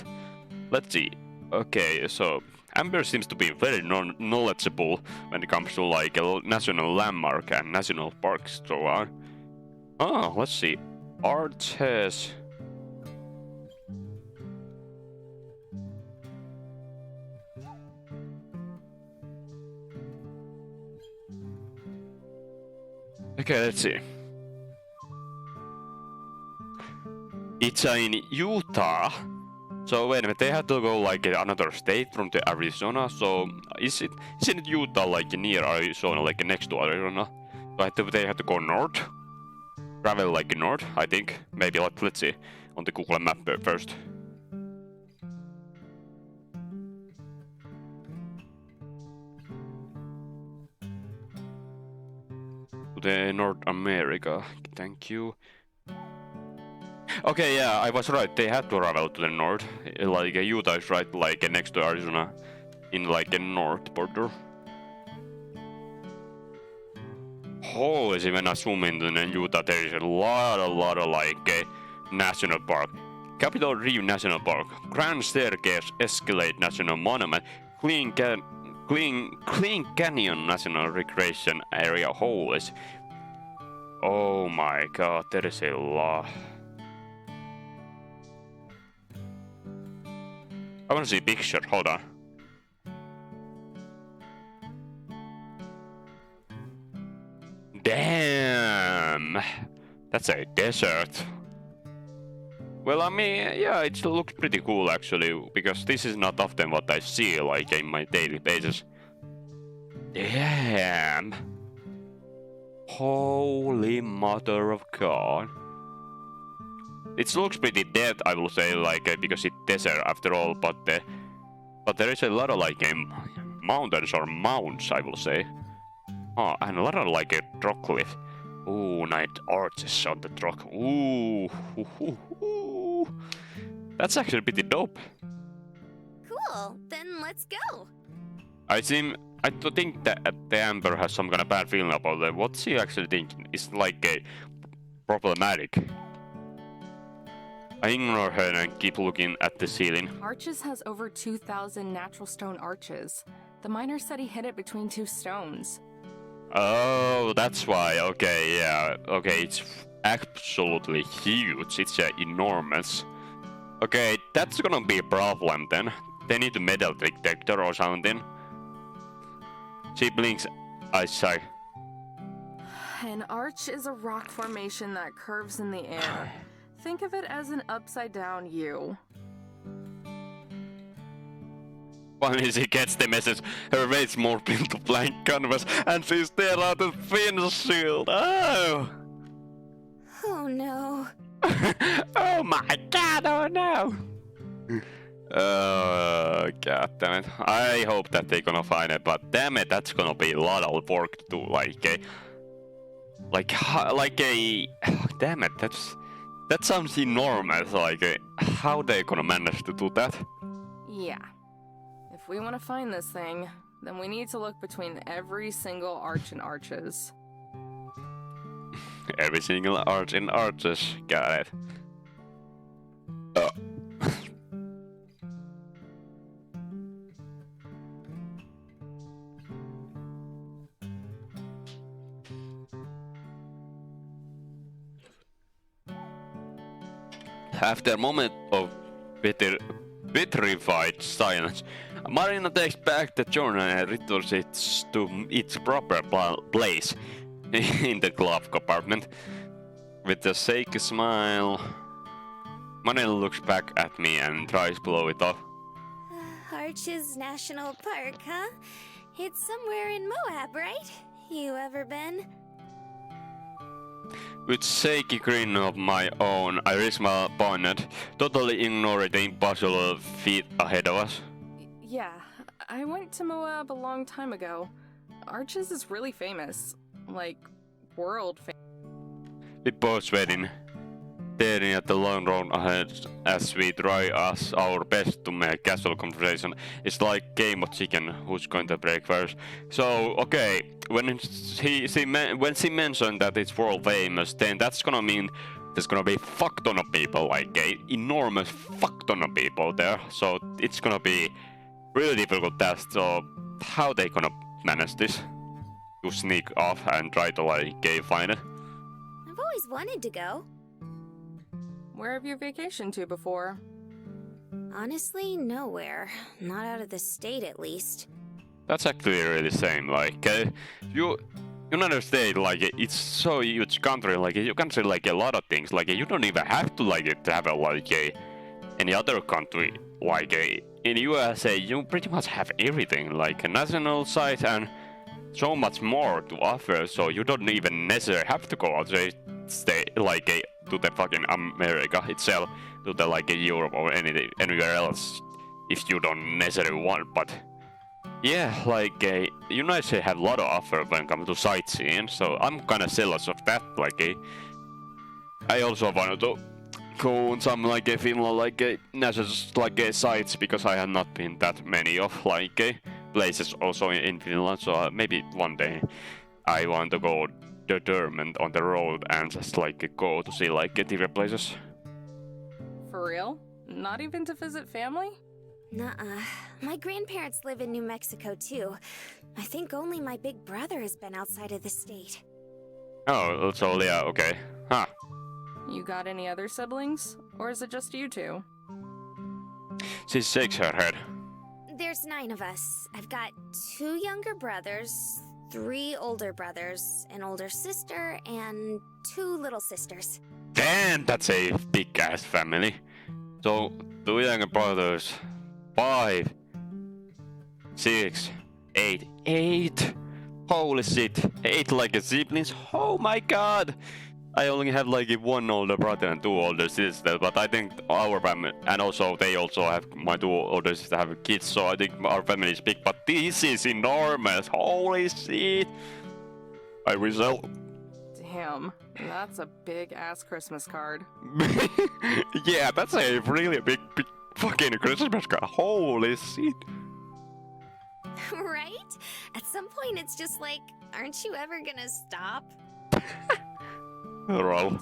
Let's see. Okay, so Amber seems to be very knowledgeable when it comes to a national landmark and national parks so on. Oh, let's see. Arches. Okay, let's see. It's in Utah. So wait a minute, they have to go another state from the Arizona. So isn't it Utah near Arizona, next to Arizona? So they have to go north. Travel north, I think. Maybe let's see on the Google map first. To the North America, thank you. Okay, yeah, I was right. They have to travel to the north. Utah is right, next to Arizona, in the north border. Holy, when I zoom in Utah, there is a lot of national park. Capitol Reef National Park, Grand Staircase Escalade National Monument, Clean Canyon National Recreation Area. Holy. Oh my god, there is a lot. I want to see a picture, hold on. That's a desert. Well, I mean, yeah, it looks pretty cool actually, because this is not often what I see like in my daily basis. Damn! Holy mother of God! It looks pretty dead, I will say, like because it's desert after all, but there is a lot of like mountains or mounds, I will say. Oh, and a lot of like a rock cliff. Ooh, nice arches on the rock. Ooh, that's actually pretty dope. Cool, then let's go. I don't think that the Amber has some kind of bad feeling about it. What's he actually thinking is like a problematic. I ignore her and keep looking at the ceiling. Arches has over 2,000 natural stone arches. The miner said he hid it between two stones. Oh, that's why. Okay, yeah. Okay, it's absolutely huge. It's enormous. Okay, that's gonna be a problem then. They need a metal detector or something. She blinks. I sigh. An arch is a rock formation that curves in the air. Think of it as an upside-down U. Finally, she gets the message. Her face morphs into blank canvas, and she stares out the windshield. Oh! Oh no. Oh my God! Oh no! Oh God damn it! I hope that they're gonna find it, but damn it, that's gonna be a lot of work to do. Damn it, that sounds enormous. How they gonna manage to do that? Yeah. If we want to find this thing, then we need to look between every single arch and arches. Every single arch in arches. Got it. After a moment of petrified silence, Marina takes back the journal and returns it to its proper place in the glove compartment. With a shaky smile, Marina looks back at me and tries to blow it off. Arches National Park, huh? It's somewhere in Moab, right? You ever been? With shaky grin of my own, I raise my bonnet, totally ignoring the impossible feat ahead of us. Yeah, I went to Moab a long time ago. Arches is really famous. Like, world famous. We both sweating, staring at the long road ahead as we try our best to make casual conversation. It's like game of chicken, who's going to break first. So, okay, when she mentioned that it's world famous, then that's gonna mean there's gonna be fuck ton of people, like a enormous fuck ton of people there. So it's gonna be really difficult task. So how they gonna manage this? To sneak off and try to find it? I've always wanted to go. Where have you vacationed to before? Honestly, nowhere. Not out of the state, at least. That's actually really same. United States, it's so huge country. You can say a lot of things. You don't even have to travel any other country. In USA, you pretty much have everything, a national site and so much more to offer. So you don't even necessarily have to go outside state, to the fucking America itself, to the Europe or anywhere else, if you don't necessarily want. But yeah, United States have a lot of offer when it comes to sightseeing, so I'm kinda jealous of that. I also wanted to go on some Finland national sites, because I have not been that many of places also in Finland. So maybe one day I want to go determined on the road and just go to see different places. For real? Not even to visit family? Nuh-uh. My grandparents live in New Mexico, too. I think only my big brother has been outside of the state. Oh, so yeah, okay. Huh. You got any other siblings? Or is it just you two? She shakes her head. There's 9 of us. I've got 2 younger brothers, 3 older brothers, an older sister, and 2 little sisters. Damn, that's a big ass family. So, 2 younger brothers, 5, 6, 8, 8. Holy shit, 8 like a siblings. Oh my god. I only have like 1 older brother and 2 older sisters, but I think our family, and also they also have, my 2 older sisters have kids, so I think our family is big, but this is enormous. Holy shit. I wish I... Damn, that's a big ass Christmas card. Yeah, that's a really big fucking Christmas card. Holy shit. Right? At some point, it's just like, aren't you ever gonna stop? Roll.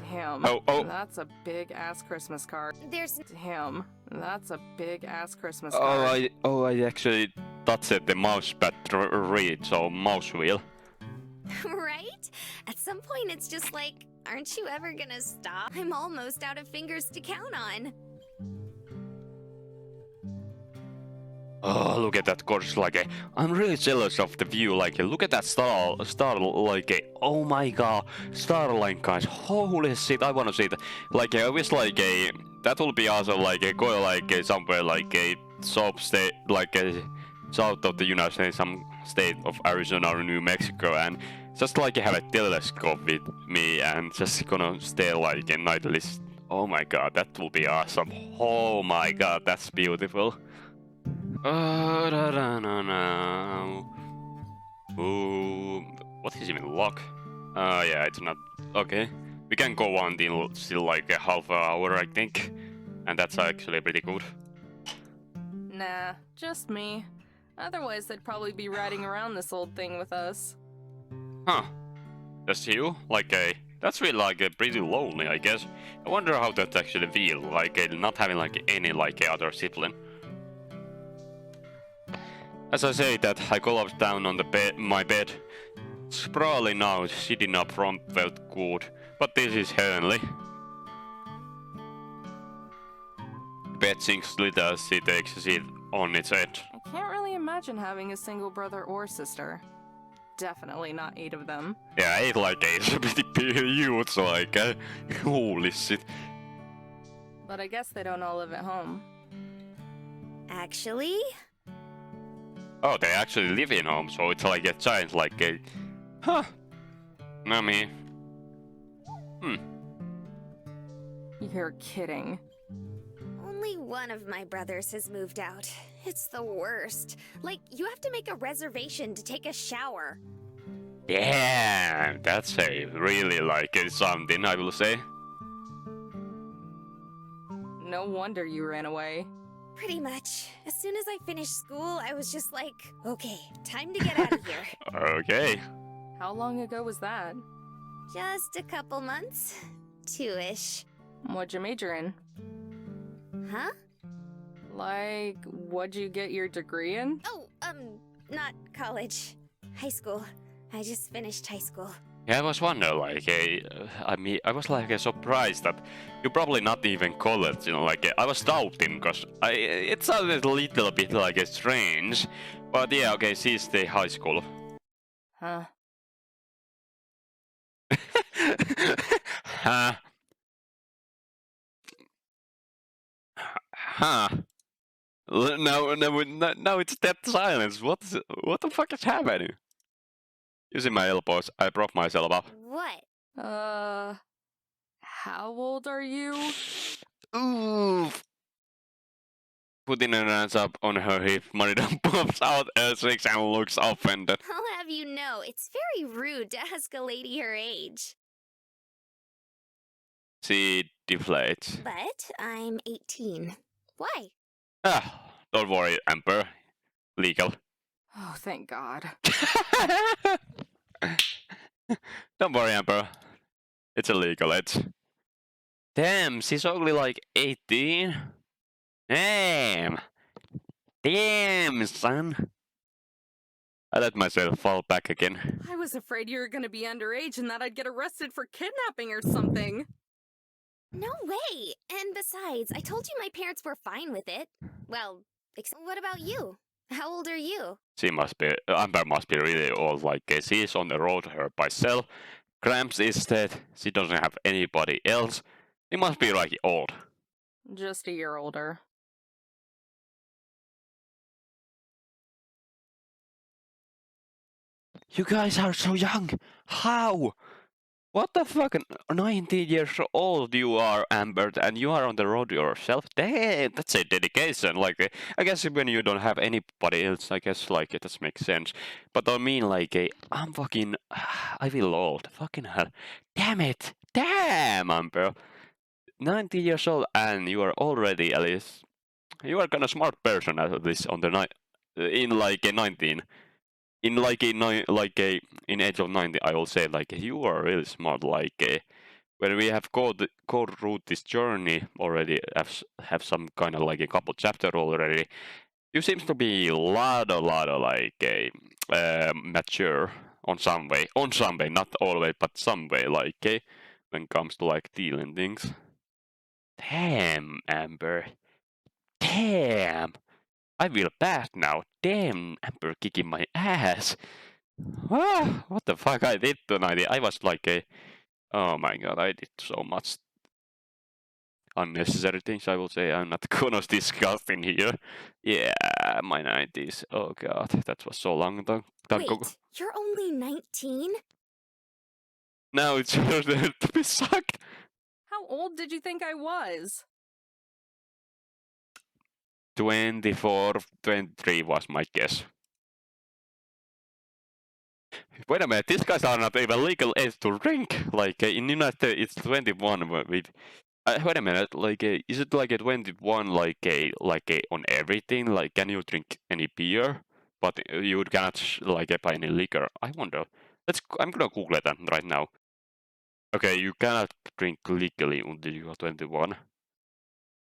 Damn, Oh. that's a big ass Christmas card. There's Damn, that's a big ass Christmas card. I actually touched the mouse pad read, so mouse wheel. right? At some point, it's just like, aren't you ever gonna stop? I'm almost out of fingers to count on. Oh, look at that gorgeous, I'm really jealous of the view, look at that star, oh my god, starline, guys, holy shit, I wanna see that, I wish, that would be awesome, go, somewhere, south state, south of the United States, some state of Arizona or New Mexico, and just, have a telescope with me, and just gonna stay, in nightly, oh my god, that will be awesome, oh my god, that's beautiful. Ooh, what is even lock? Yeah, it's not okay. We can go on till still a half hour, I think, and that's actually pretty good. Nah, just me. Otherwise, they'd probably be riding around this old thing with us. Huh? Just you? That's really pretty lonely, I guess. I wonder how that actually feel, not having any other sibling. As I say that, I collapsed down on my bed. Sprawling now, sitting up front felt good, but this is heavenly. The bed sinks little as it takes a seat on its edge. I can't really imagine having a single brother or sister. Definitely not 8 of them. Yeah, 8 is a pretty huge, holy shit. But I guess they don't all live at home. Actually, Oh, they actually live in home, so it's a giant, huh? I mean, You're kidding. only one of my brothers has moved out. It's the worst. You have to make a reservation to take a shower. yeah, that's a really something, I will say. No wonder you ran away. Pretty much. As soon as I finished school, I was just like, okay, time to get out of here. Okay. How long ago was that? Just a couple months. 2-ish. What'd you major in? Huh? What'd you get your degree in? Oh, not college. High school. I just finished high school. Yeah, I was wondering, I was surprised that you're probably not even college, I was doubting, because it sounded a little bit strange, but yeah, okay, she's the high school. Huh. Huh? Huh? No, it's dead silence. What the fuck is happening? Using my elbows, I prop myself up. What? How old are you? Oof. Putting her hands up on her hip, Marina pops out L6 and looks offended. I'll have you know, it's very rude to ask a lady her age. She deflates. But I'm 18. Why? Ah, don't worry, Emperor. Legal. Oh, thank God. Don't worry, Emperor. It's illegal, Damn, she's only 18? Damn! Damn, son! I let myself fall back again. I was afraid you were gonna be underage and that I'd get arrested for kidnapping or something. No way! And besides, I told you my parents were fine with it. Well, what about you? How old are you? Amber must be really old, like she's on the road her by herself. Gramps is dead, she doesn't have anybody else. She must be like old. Just a year older. You guys are so young. How? What the fuck? 19 years old you are, Amber, and you are on the road yourself? Damn, that's a dedication. Like, I guess when you don't have anybody else, I guess, like, it does make sense. But I mean, like, I'm fucking... I feel old. Fucking hell. Damn it. Damn, Amber. 90 years old, and you are already, at least... You are kind of smart person at this on the night... In, like, a 19... In in age of 90, I will say like you are really smart. Like when we have gone through this journey already, have some kind of like a couple chapter already. You seems to be a lot of like mature on some way, not always, but some way. Like when it comes to like dealing things. Damn, Amber. Damn. I feel bad now. Damn, Amber kicking my ass. Ah, what the fuck I did tonight? I was like a... Oh my god, I did so much unnecessary things, I will say. I'm not gonna discuss in here. Yeah, my 90s. Oh god, that was so long ago. Wait, you're only 19? Now it's your turn to be sucked. How old did you think I was? 24, 23 was my guess. Wait a minute, these guys are not even legal age to drink. Like in United States, it's 21 with. Wait a minute, like is it like a 21 like a on everything? Like can you drink any beer, but you cannot like buy any liquor? I wonder. I'm gonna Google that right now. Okay, you cannot drink legally until you are 21.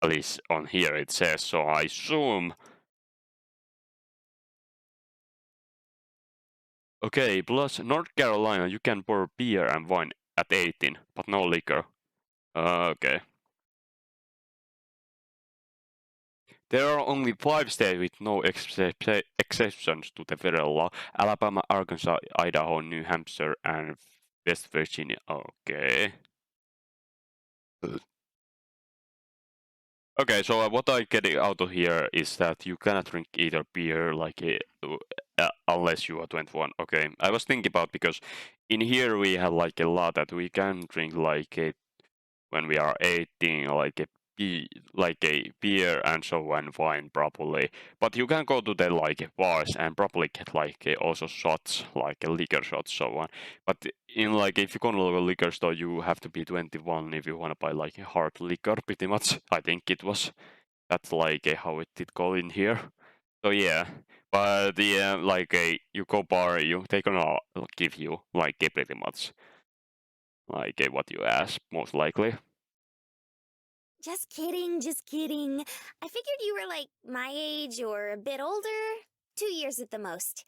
At least on here it says. So I assume. Okay, plus North Carolina, you can pour beer and wine at 18, but no liquor. Okay. There are only 5 states with no exceptions to the federal law: Alabama, Arkansas, Idaho, New Hampshire, and West Virginia. Okay. Okay, so what I get out of here is that you cannot drink either beer like unless you are 21. Okay, I was thinking about because in here we have like a law that we can drink like when we are 18, like a beer and so on, wine properly. But you can go to the like bars and probably get like also shots, like liquor shots, so on. But in like if you go to a liquor store, you have to be 21 if you want to buy like hard liquor, pretty much. I think it was. That's like how it did go in here. So yeah, but yeah, like you go bar, they gonna give you like pretty much like what you ask, most likely. Just kidding, just kidding. I figured you were like my age or a bit older. 2 years at the most.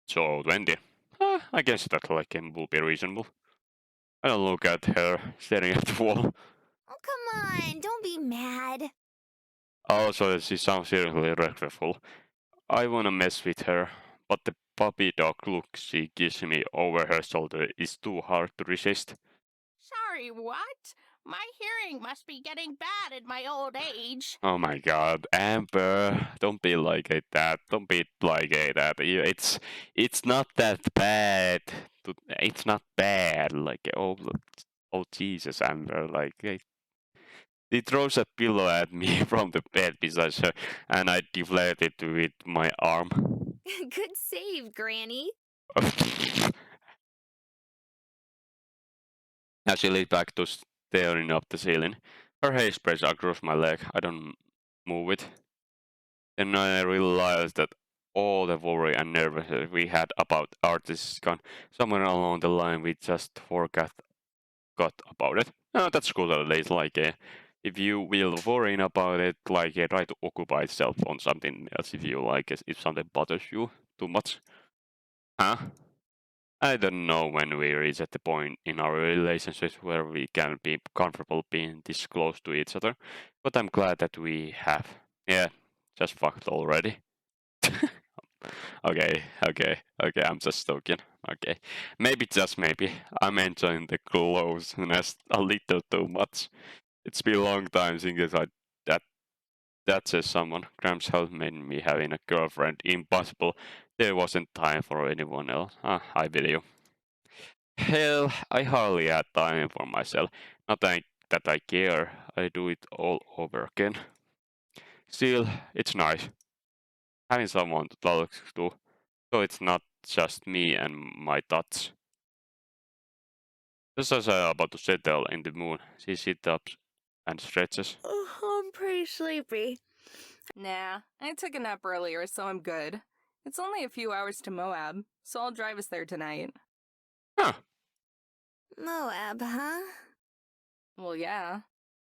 So 20. I guess that like will be reasonable. I don't look at her staring at the wall. Oh, come on, don't be mad. Also, she sounds seriously regretful. I wanna mess with her, but the puppy dog look she gives me over her shoulder is too hard to resist. Sorry, what? My hearing must be getting bad at my old age. Oh my god, Amber, don't be like that. Don't be like that. It's not that bad. It's not bad. Like oh Jesus, Amber. Like he throws a pillow at me from the bed beside her, and I deflate it with my arm. Good save, Granny. Now she leans back to staring up the ceiling. Her hair spreads across my leg. I don't move it. Then I realized that all the worry and nervousness we had about artists is gone. Somewhere along the line we just forgot about it. Oh, that's cool at least. Like, if you will worrying about it, like, try to occupy yourself on something else if you like, if something bothers you too much. Huh? I don't know when we reach at the point in our relationships where we can be comfortable being this close to each other, but I'm glad that we have. Yeah, just fucked already. Okay, okay, I'm just joking. Okay. Maybe just maybe. I'm enjoying the closeness a little too much. It's been a long time since that that says someone. Gramps has made me having a girlfriend impossible. There wasn't time for anyone else. I video. Hell, I hardly had time for myself. Not that I care. I do it all over again. Still, it's nice having someone to talk to, so it's not just me and my thoughts. Just as I'm about to settle in the moon, she sits up and stretches. Oh, I'm pretty sleepy. Nah, I took a nap earlier, so I'm good. It's only a few hours to Moab, so I'll drive us there tonight. Huh. Moab, huh? Well, yeah.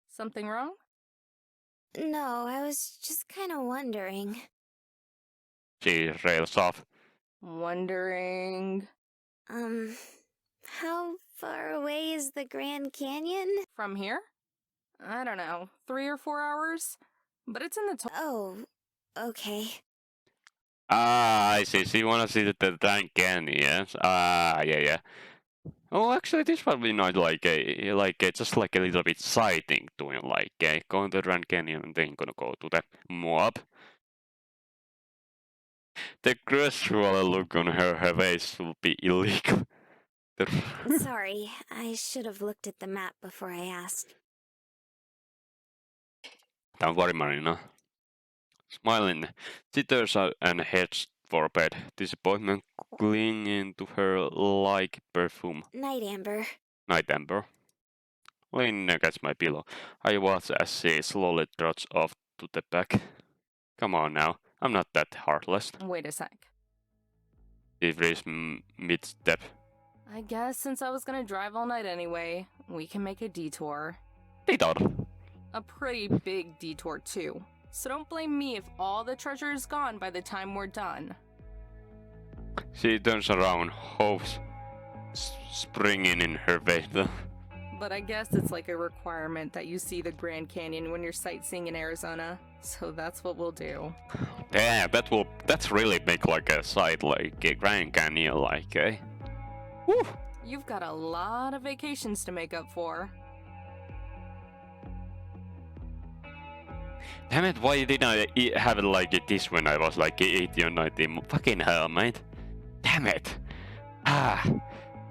Something wrong? No, I was just kind of wondering. She rails off. Wondering. How far away is the Grand Canyon? From here? I don't know, 3 or 4 hours? But it's in the Oh, okay. Ah, I see. She wanna see the Grand Canyon, yes? Ah, yeah. Oh, actually, this would be not like just like a little bit sighting doing like going to the Grand Canyon and then gonna go to the Moab. The casual look on her face will be illegal. Sorry, I should have looked at the map before I asked. Don't worry, Marina. Smiling, she turns out and heads for bed, disappointment clinging to her like perfume. Night, Amber. Night, Amber. Leaning against my pillow, I watch as she slowly trots off to the back. Come on now, I'm not that heartless. Wait a sec. She frees mid-step. I guess since I was gonna drive all night anyway, we can make a detour. Detour. A pretty big detour, too. So don't blame me if all the treasure is gone by the time we're done. She turns around, hopes springing in her face. But I guess it's like a requirement that you see the Grand Canyon when you're sightseeing in Arizona. So that's what we'll do. Yeah, that's really make like a site like a Grand Canyon like Woo! You've got a lot of vacations to make up for. Damn it, why didn't I have it like this when I was like 18 or 19? Fucking hell, mate. Damn it.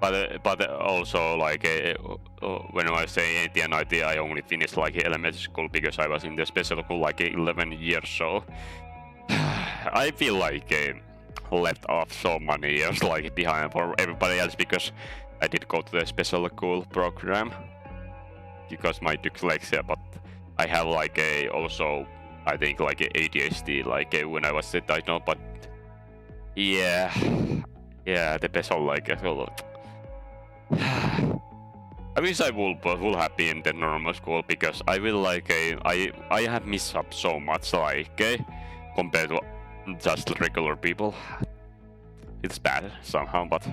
But also like when I say 18 and 19, I only finished like elementary school because I was in the special school like 11 years, so I feel like left off so many years like behind for everybody else because I did go to the special school program because my dyslexia, but I have like also I think like ADHD like when I was diagnosed, but yeah, the best of like I wish I would have been in the normal school because I will like I have missed up so much like compared to just regular people. It's bad somehow, but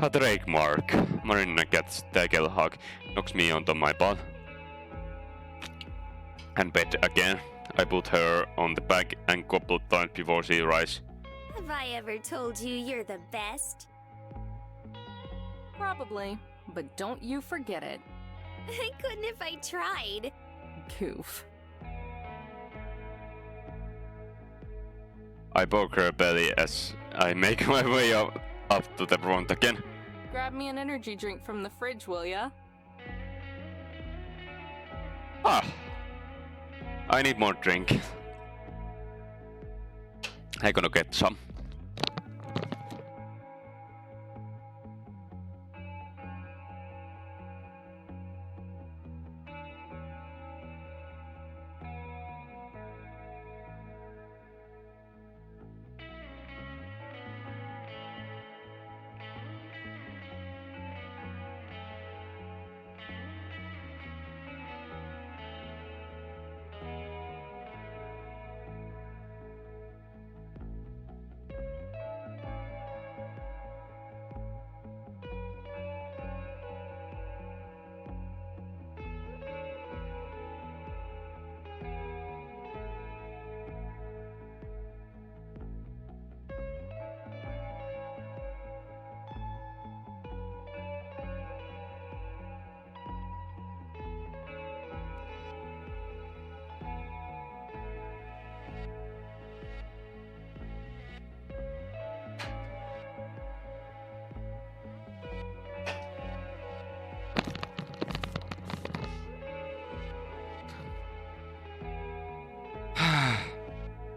a Drake mark. Marina gets tackle hug, knocks me onto my butt, and bed again. I put her on the back and couple times before she rises. Have I ever told you you're the best? Probably, but don't you forget it. I couldn't if I tried. Goof. I poke her belly as I make my way up to the front again. Grab me an energy drink from the fridge, will ya? I need more drink. I'm gonna get some.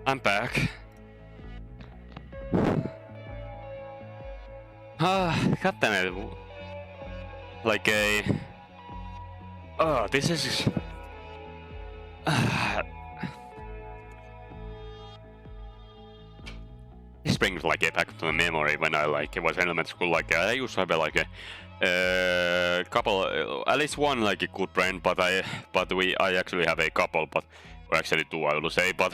I'm back. God damn it. Like a... Oh, this is... This brings like a back to the memory when I like was in elementary school. Like I used to have like a couple, at least one like a good friend, but I actually have a couple, but or actually two I will say, but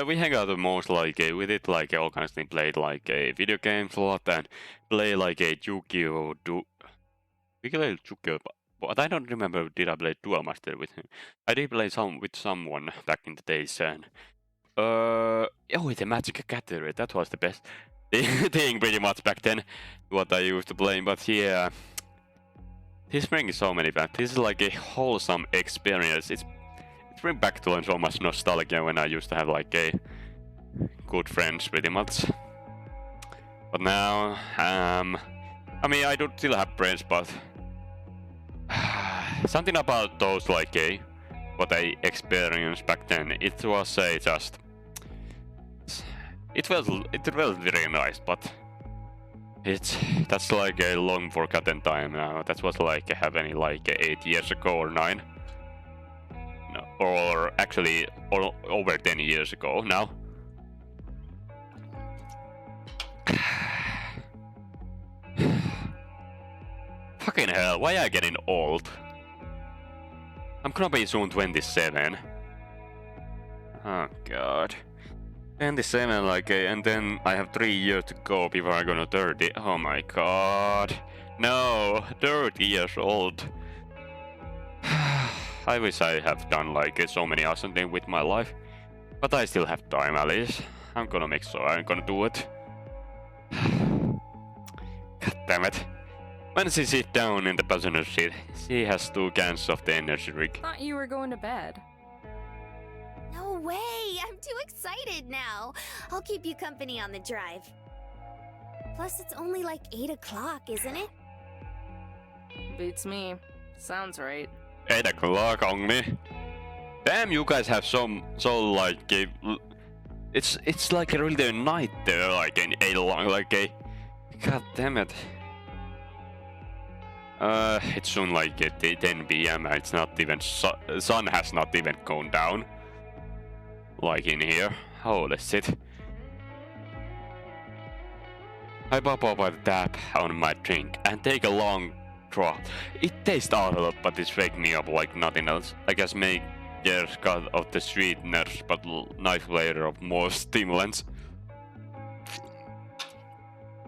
we hang out the most like we did like all kinds of things, played like video games a lot and play like a Yu-Gi-Oh! We played Yu-Gi-Oh! But I don't remember did I play Duel Master with him. I did play with someone back in the days and oh, the Magic Gathering, that was the best thing pretty much back then, what I used to play, but yeah. This brings so many back. This is like a wholesome experience. It's brings back to so much nostalgia when I used to have like a good friends pretty much. But now, I mean I do still have friends, but something about those like what I experienced back then, it was just it felt very nice, but that's like a long forgotten time now. That was like happening like 8 years ago or 9, no, or actually over 10 years ago now. Fucking hell, why am I getting old? I'm gonna be soon 27. Oh god. 27 like and then I have 3 years to go before I'm gonna 30. Oh my god. No, 30 years old. I wish I have done like so many awesome things with my life. But I still have time at least. I'm gonna make sure I'm gonna do it. God damn it. When she sits down in the passenger seat, she has 2 cans of the energy drink. Thought you were going to bed. No way! I'm too excited now. I'll keep you company on the drive. Plus, it's only like 8 o'clock, isn't it? Beats me. Sounds right. 8 o'clock on me. Damn, you guys have so like a... It's like a really night there, like an 8 long, like a... God damn it. It's soon like 10 PM and it's not even... sun has not even gone down. Like in here. Holy shit. I pop up a tap on my drink and take a long draw. It tastes awful, but it's waking me up like nothing else. I guess makers got of the sweeteners, but nice flavor of more stimulants.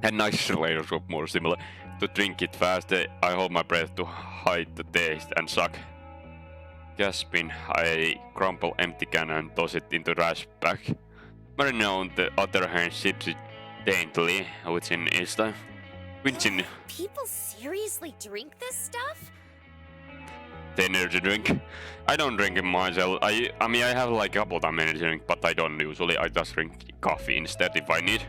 And nice layers of more similar. To drink it fast, I hold my breath to hide the taste and suck. Gasping, I crumple empty can and toss it into trash bag. Marina on the other hand sips it daintily, within instant. Winching People seriously drink this stuff? the energy drink. I don't drink it myself. I mean I have like a couple of energy drink, but I don't usually. I just drink coffee instead if I need.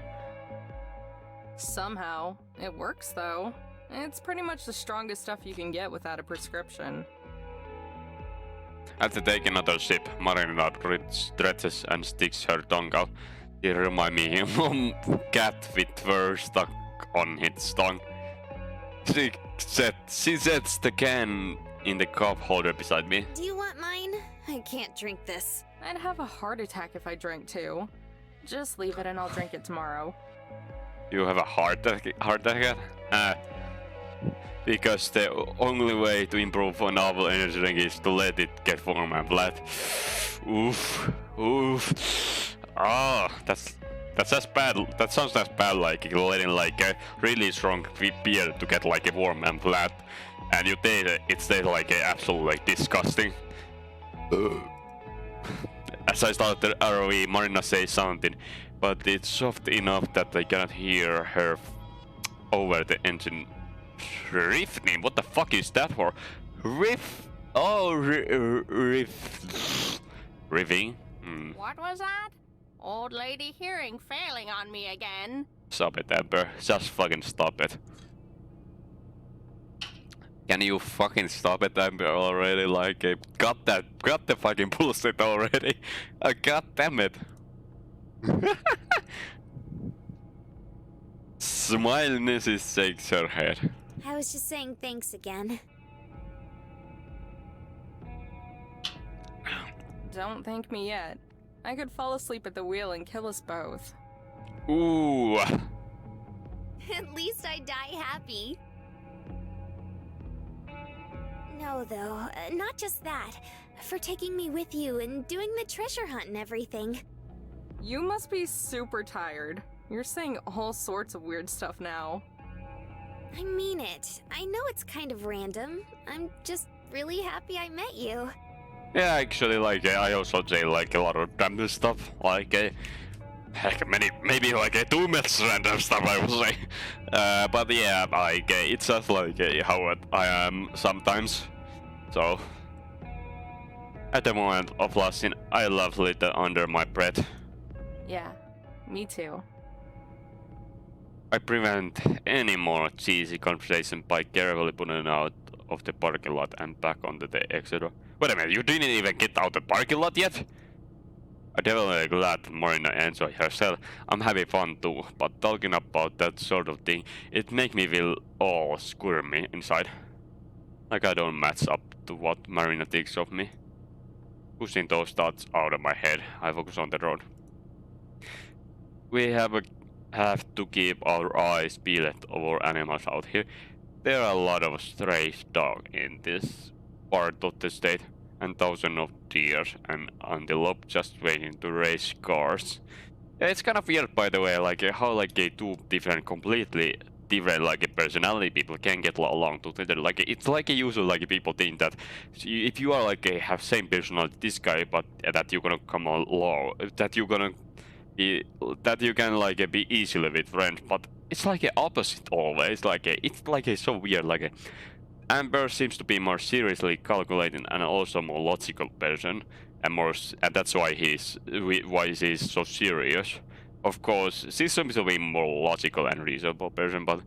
Somehow. It works, though. It's pretty much the strongest stuff you can get without a prescription. After taking another sip, Marina stretches and sticks her tongue out. It reminds me of a cat with fur stuck on its tongue. She sets the can in the cup holder beside me. Do you want mine? I can't drink this. I'd have a heart attack if I drank too. Just leave it and I'll drink it tomorrow. You have a heart attack? Because the only way to improve a novel energy drink is to let it get warm and flat. Oof. Ah, that's just bad. That sounds just bad, like letting like a really strong beer to get like a warm and flat, and you taste it. It tastes like absolutely like disgusting. As I start the ROE, Marina says something, but it's soft enough that I cannot hear her over the engine. Riffing? What the fuck is that for? Riff? Oh, riff. Riffing? What was that? Old lady hearing failing on me again. Stop it, Amber. Just fucking stop it. Can you fucking stop it, Amber, already? Like, got the fucking bullshit already. God damn it. Smile Nessie shakes her head. I was just saying thanks again. Don't thank me yet. I could fall asleep at the wheel and kill us both. Ooh. At least I die happy. No, though, not just that. For taking me with you and doing the treasure hunt and everything. You must be super tired. You're saying all sorts of weird stuff now. I mean it. I know it's kind of random. I'm just really happy I met you. Yeah, actually, like I also say like a lot of random stuff, like maybe like too much random stuff, I would say. But yeah, like it's just like how I am sometimes. So at the moment of last scene, I love litter under my breath. Yeah, me too. I prevent any more cheesy conversation by carefully pulling out of the parking lot and back onto the exit door. Wait a minute, you didn't even get out the parking lot yet? I'm definitely glad Marina enjoyed herself. I'm having fun too, but talking about that sort of thing, it makes me feel all squirmy inside. Like I don't match up to what Marina thinks of me. Pushing those thoughts out of my head, I focus on the road. We have to keep our eyes peeled over animals out here. There are a lot of stray dogs in this part of the state, and thousands of deer and antelope just waiting to race cars. Yeah, it's kind of weird, by the way, like how like two completely different like personality people can get along together. Like it's like usually like people think that if you are like have same personality this guy, but that you're gonna come along, that you're gonna be that you can like be easily with friends, but it's like a opposite always. Like it's like so weird. Like Amber seems to be more seriously calculating and also more logical person, and that's why he's so serious. Of course, she seems to be more logical and reasonable person, but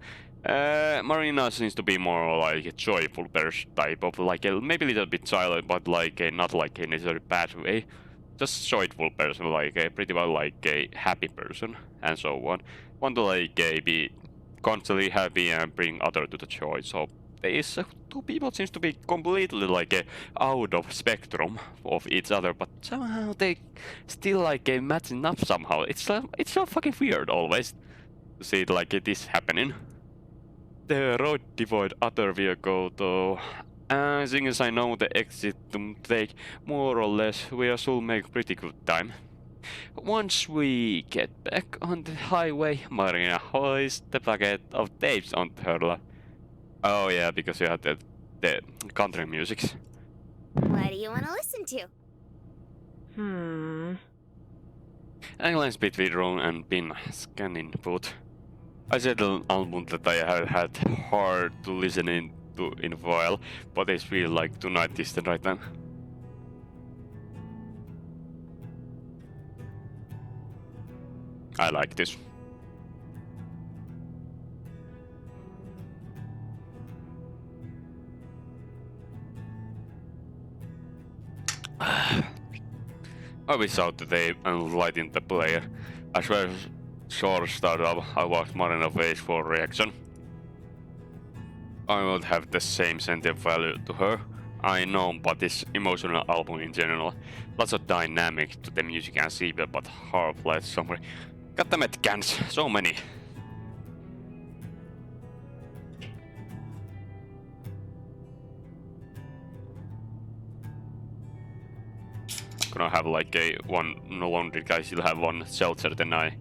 Marina seems to be more like a joyful person type of like maybe a little bit silent, but like not like in a necessarily bad way. Just joyful person, like pretty well like a happy person, and so on. Want to like be constantly happy and bring other to the joy. So these two people seems to be completely like out of spectrum of each other, but somehow they still like matching up somehow. It's so fucking weird always to see it like this happening. The road devoid other vehicle though. As soon as I know the exit to take, more or less, we should make pretty good time. Once we get back on the highway, Marina hoists the packet of tapes onto her lap. Oh yeah, because you had the country music. What do you want to listen to? I glance between Ron and Pin, scanning both. I said an album that I have had hard to listen to in a while, but I feel like tonight is the right time. I like this. I was out today and lighting the player. As well as short started up, I watched Marina face for reaction. I won't have the same sentiment value to her. I know, but this emotional album in general. Lots of dynamic to the music and sequel, but hard light somewhere. Goddammit cans, so many. Gonna have like a one laundry guy, still have one seltzer, then I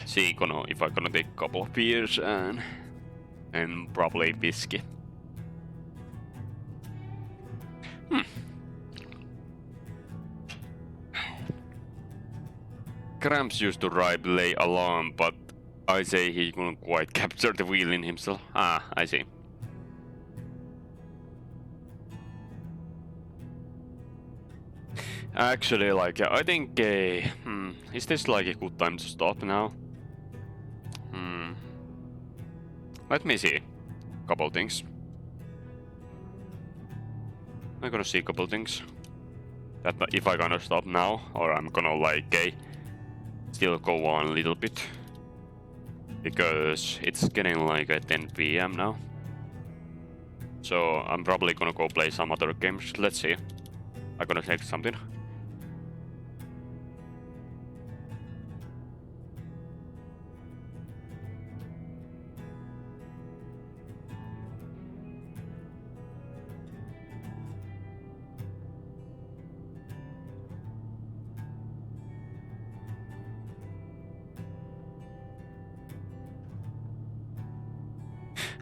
see if I gonna take a couple of beers and probably whiskey. Gramps used to ride lay alone, but I say he couldn't quite capture the wheel in himself. Ah, I see. Actually, like, I think, is this like a good time to stop now? Let me see. Couple things. I'm gonna see a couple things. That if I'm gonna stop now, or I'm gonna like, still go on a little bit. Because it's getting like at 10 PM now. So I'm probably gonna go play some other games. Let's see. I'm gonna take something.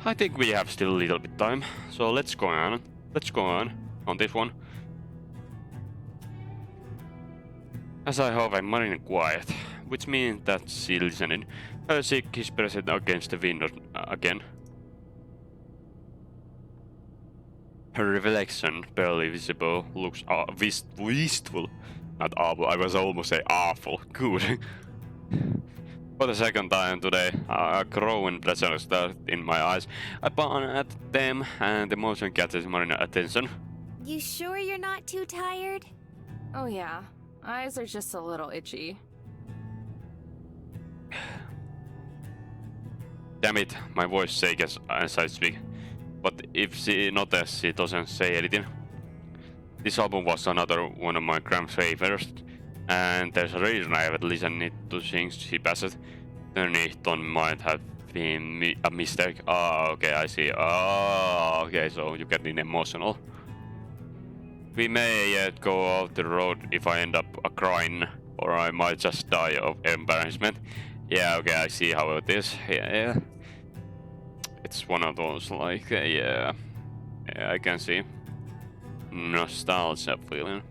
I think we have still a little bit time, so let's go on. Let's go on this one. As I hope I'm running quiet, which means that she's listening. Her sick is present against the window again. Her reflection, barely visible, looks wistful. Not awful, I was almost say awful. Good. For the second time today, a growing pleasure starts in my eyes. I point at them and the motion catches my attention. You sure you're not too tired? Oh yeah, eyes are just a little itchy. Damn it, my voice shakes as I speak. But if she notices, she doesn't say anything. This album was another one of my grand's favorites, and there's a reason I haven't listened to things she passes. The tone might have been a mistake. Oh, okay, I see. Oh, okay, so you're getting emotional. We may yet go off the road if I end up crying, or I might just die of embarrassment. Yeah, okay, I see how it is. Yeah. It's one of those, like, yeah, I can see. Nostalgia feeling.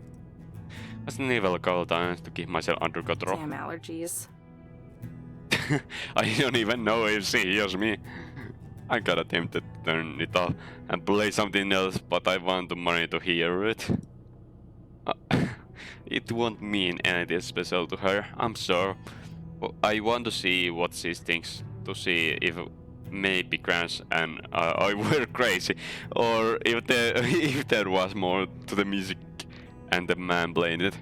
I still need a couple times to keep myself under control. Damn allergies. I don't even know if she hears me. I got attempted to turn it off and play something else, but I want Mari to hear it. It won't mean anything special to her, I'm sure. I want to see what she thinks, to see if maybe Grants and I were crazy, or if there was more to the music and the man playing it.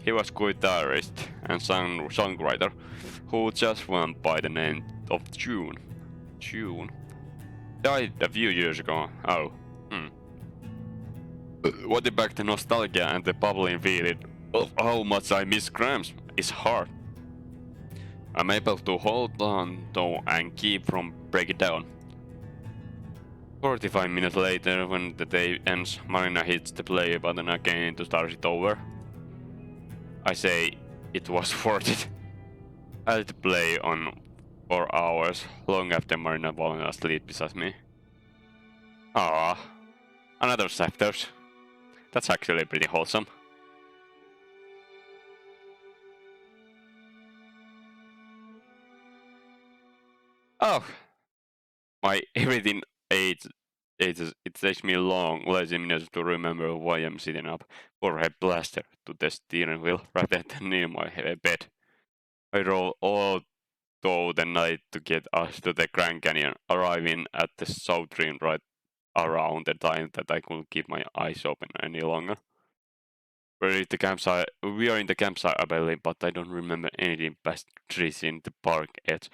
He was guitarist and songwriter who just went by the name of June. Died a few years ago. Oh. What back the nostalgia and the bubbling feeling of how much I miss Grams is hard. I'm able to hold on though and keep from breaking down. 45 minutes later, when the day ends, Marina hits the play button again to start it over. I say it was worth it. I let it play on for hours, long after Marina falling asleep beside me. Ah, another chapters. That's actually pretty wholesome. Oh, my everything ages. It takes me long, lazy minutes to remember why I'm sitting up, or I blaster to the steering wheel rather than near my bed. I roll all through the night to get us to the Grand Canyon, arriving at the South Rim right around the time that I couldn't keep my eyes open any longer. We are in the campsite, I believe, but I don't remember anything past trees in the park edge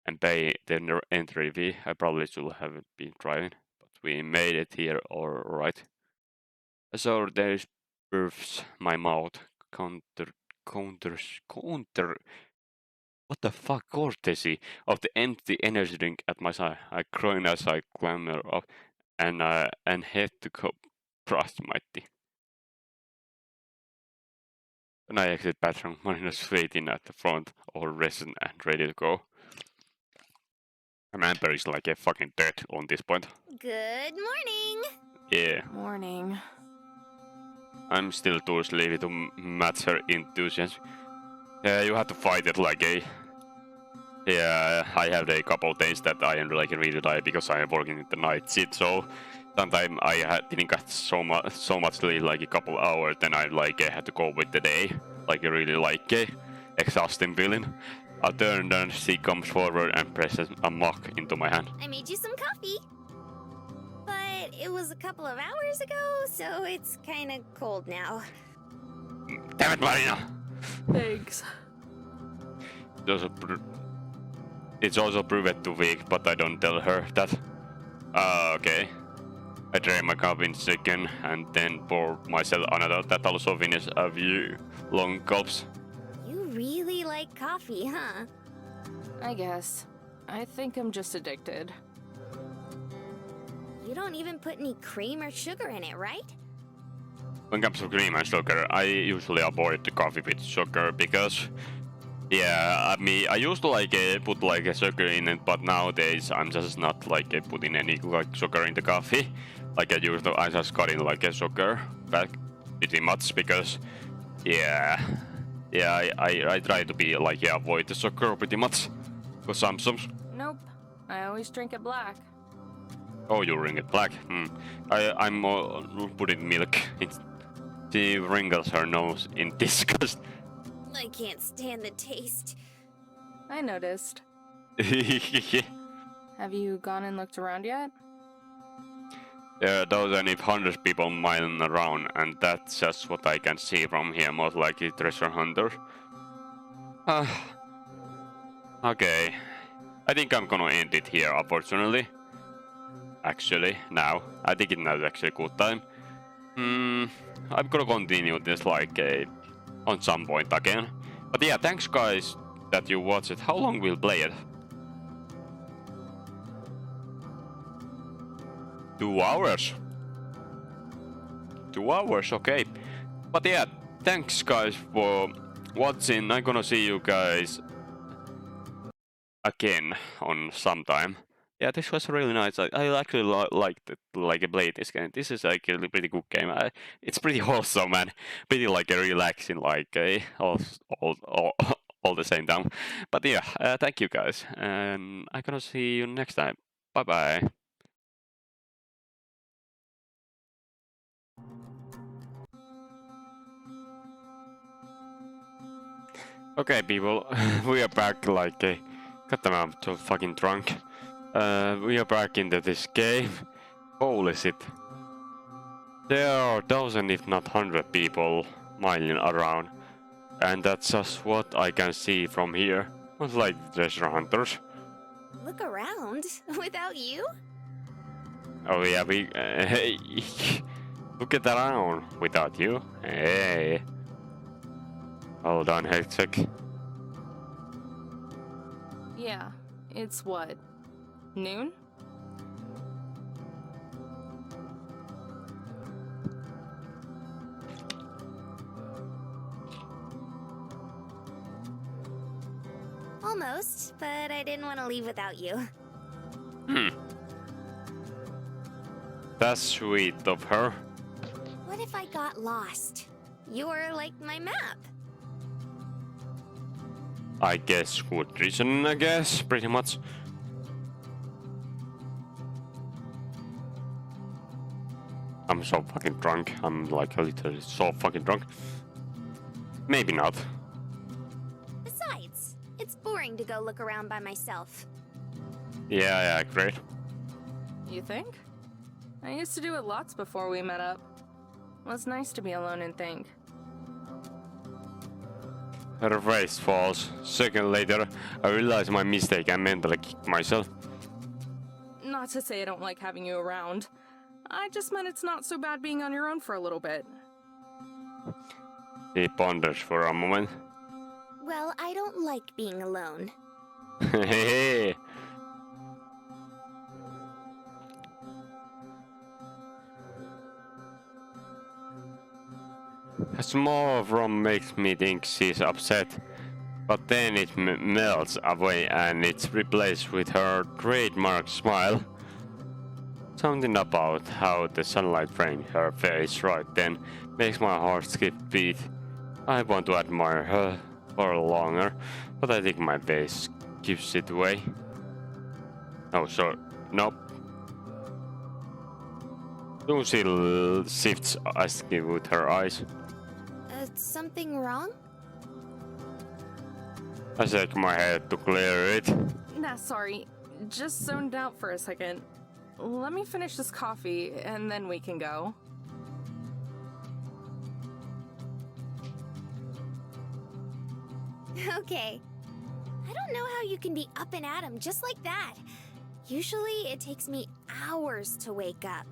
and pay the entry fee. I probably should have been driving, but we made it here all right. So there's births my mouth, counter. What the fuck, courtesy of the empty energy drink at my side. I groan as I clamber up and head to go brush my teeth. Then I exit bathroom, Marina's waiting at the front, all rested and ready to go. Amanda is like a fucking dead on this point. Good morning. Yeah. Morning. I'm still too sleepy to match her enthusiasm. Yeah, you have to fight it like a... Yeah, I have a couple of days that I am like really tired because I am working in the night shift, so sometimes I didn't get so much sleep, like a couple hours, then I like had to go with the day, like really like exhausting feeling. I turn and she comes forward and presses a mug into my hand. I made you some coffee. But it was a couple of hours ago, so it's kind of cold now. Damn it, Marina! Thanks. it's also proved too weak, but I don't tell her that. Okay. I drain my cup in second and then pour myself another that also finish a few long gulps. You really like coffee, huh? I guess. I think I'm just addicted. You don't even put any cream or sugar in it, right? When it comes to cream and sugar, I usually avoid the coffee with sugar because, yeah, I mean, I used to like put like a sugar in it, but nowadays I'm just not like putting any like sugar in the coffee. Like I used to, I just got in like a sugar back pretty much because, yeah, I try to be like avoid the sugar pretty much consumptions. Nope. I always drink it black. Oh, you drink it black? I'm putting milk. She wrinkles her nose in disgust. I can't stand the taste. I noticed. Have you gone and looked around yet? Those are 100 people miling around, and that's just what I can see from here. Most likely treasure hunter. Okay. I think I'm gonna end it here, unfortunately. Actually, now. I think it's now actually a good time. I'm gonna continue this like on some point again. But yeah, thanks guys that you watched it. How long we'll play it? 2 hours. 2 hours, okay. But yeah, thanks guys for watching. I'm gonna see you guys again on sometime. Yeah, this was really nice. I actually liked it, like play this game. This is like a pretty good game. It's pretty wholesome, man. Pretty like relaxing, like all the same time. But yeah, thank you guys, and I'm gonna see you next time. Bye bye. Okay, people, we are back. Like, God damn, I'm so fucking drunk. We are back into this game. Holy shit. There are 1,000 if not 100 people miling around. And that's just what I can see from here. It's like treasure hunters. Look around. Without you? Oh yeah, we... hey, look at around without you. Hey. Hold on, Hectic. Yeah. It's what? Noon? Almost, but I didn't want to leave without you. That's sweet of her. What if I got lost? You're like my map. I guess good reason, I guess, pretty much. I'm so fucking drunk. I'm like literally so fucking drunk. Maybe not. Besides, it's boring to go look around by myself. Yeah, great. You think? I used to do it lots before we met up. It was nice to be alone and think. Her face falls. Second later, I realize my mistake and mentally kick myself. Not to say I don't like having you around. I just meant it's not so bad being on your own for a little bit. He ponders for a moment. Well, I don't like being alone. Hey. A small rum makes me think she's upset, but then it melts away and it's replaced with her trademark smile. Something about how the sunlight framed her face right then makes my heart skip beat. I want to admire her for longer, but I think my face gives it away. Oh, sorry. Nope. Lucy shifts asking with her eyes. Something wrong? I shake my head to clear it. Nah, sorry. Just zoned out for a second. Let me finish this coffee, and then we can go. Okay. I don't know how you can be up and at 'em just like that. Usually it takes me hours to wake up.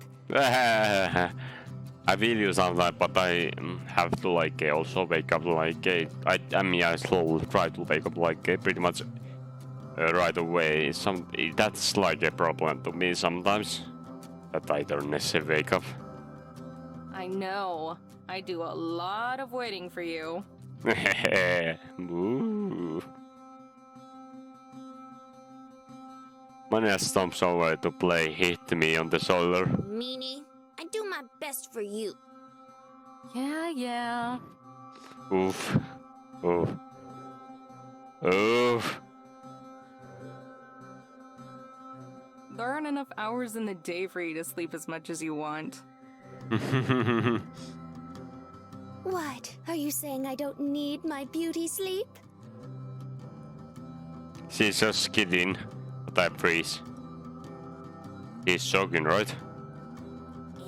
I feel you sometimes, but I have to like also wake up like I mean I still try to wake up like pretty much right away. That's like a problem to me sometimes that I don't necessarily wake up. I know. I do a lot of waiting for you. Ooh. Mania stomps over to play Hit Me on the shoulder. Meanie, I do my best for you. Yeah. Oof. Oof. Oof. There aren't enough hours in the day for you to sleep as much as you want. What? Are you saying I don't need my beauty sleep? She's just kidding, but I freeze. He's joking, right?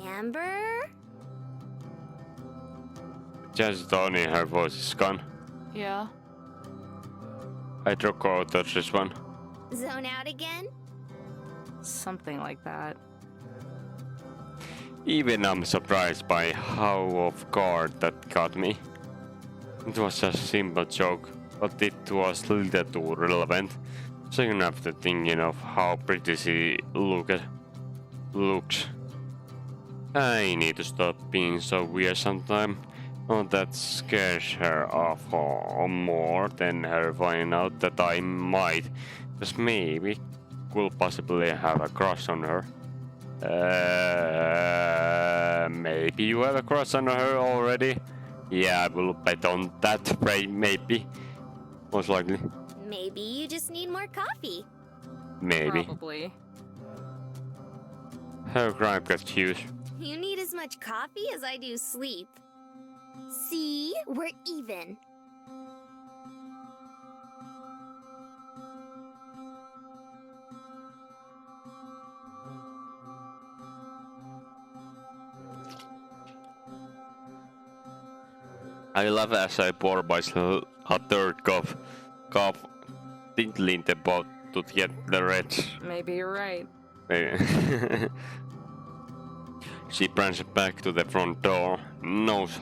Amber? Just Donnie, her voice is gone. Yeah. I drop out touch this one. Zone out again? Something like that. Even I'm surprised by how off guard that got me. It was a simple joke, but it was little too relevant. Soon after thinking of how pretty she looks. I need to stop being so weird sometime. Oh, that scares her off more than her finding out that I might, just maybe, could possibly have a crush on her. Maybe you have a crush on her already? Yeah, I will bet on that, maybe. Most likely. Maybe you just need more coffee. Maybe. Probably. Her crime got huge. You need as much coffee as I do sleep. See? We're even. I laugh as I pour myself a third cup, thinking about to get the reds. Maybe you're right. She branches back to the front door, nose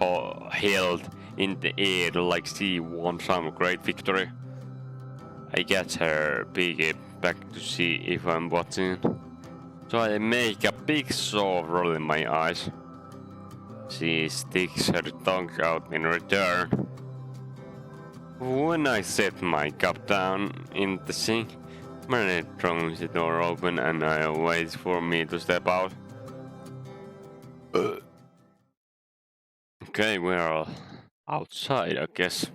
held in the air like she won some great victory. I get her peek back to see if I'm watching, so I make a big show of rolling my eyes. She sticks her tongue out in return. When I set my cup down in the sink, Marinette throws the door open and I waits for me to step out. Okay, we're outside, I guess.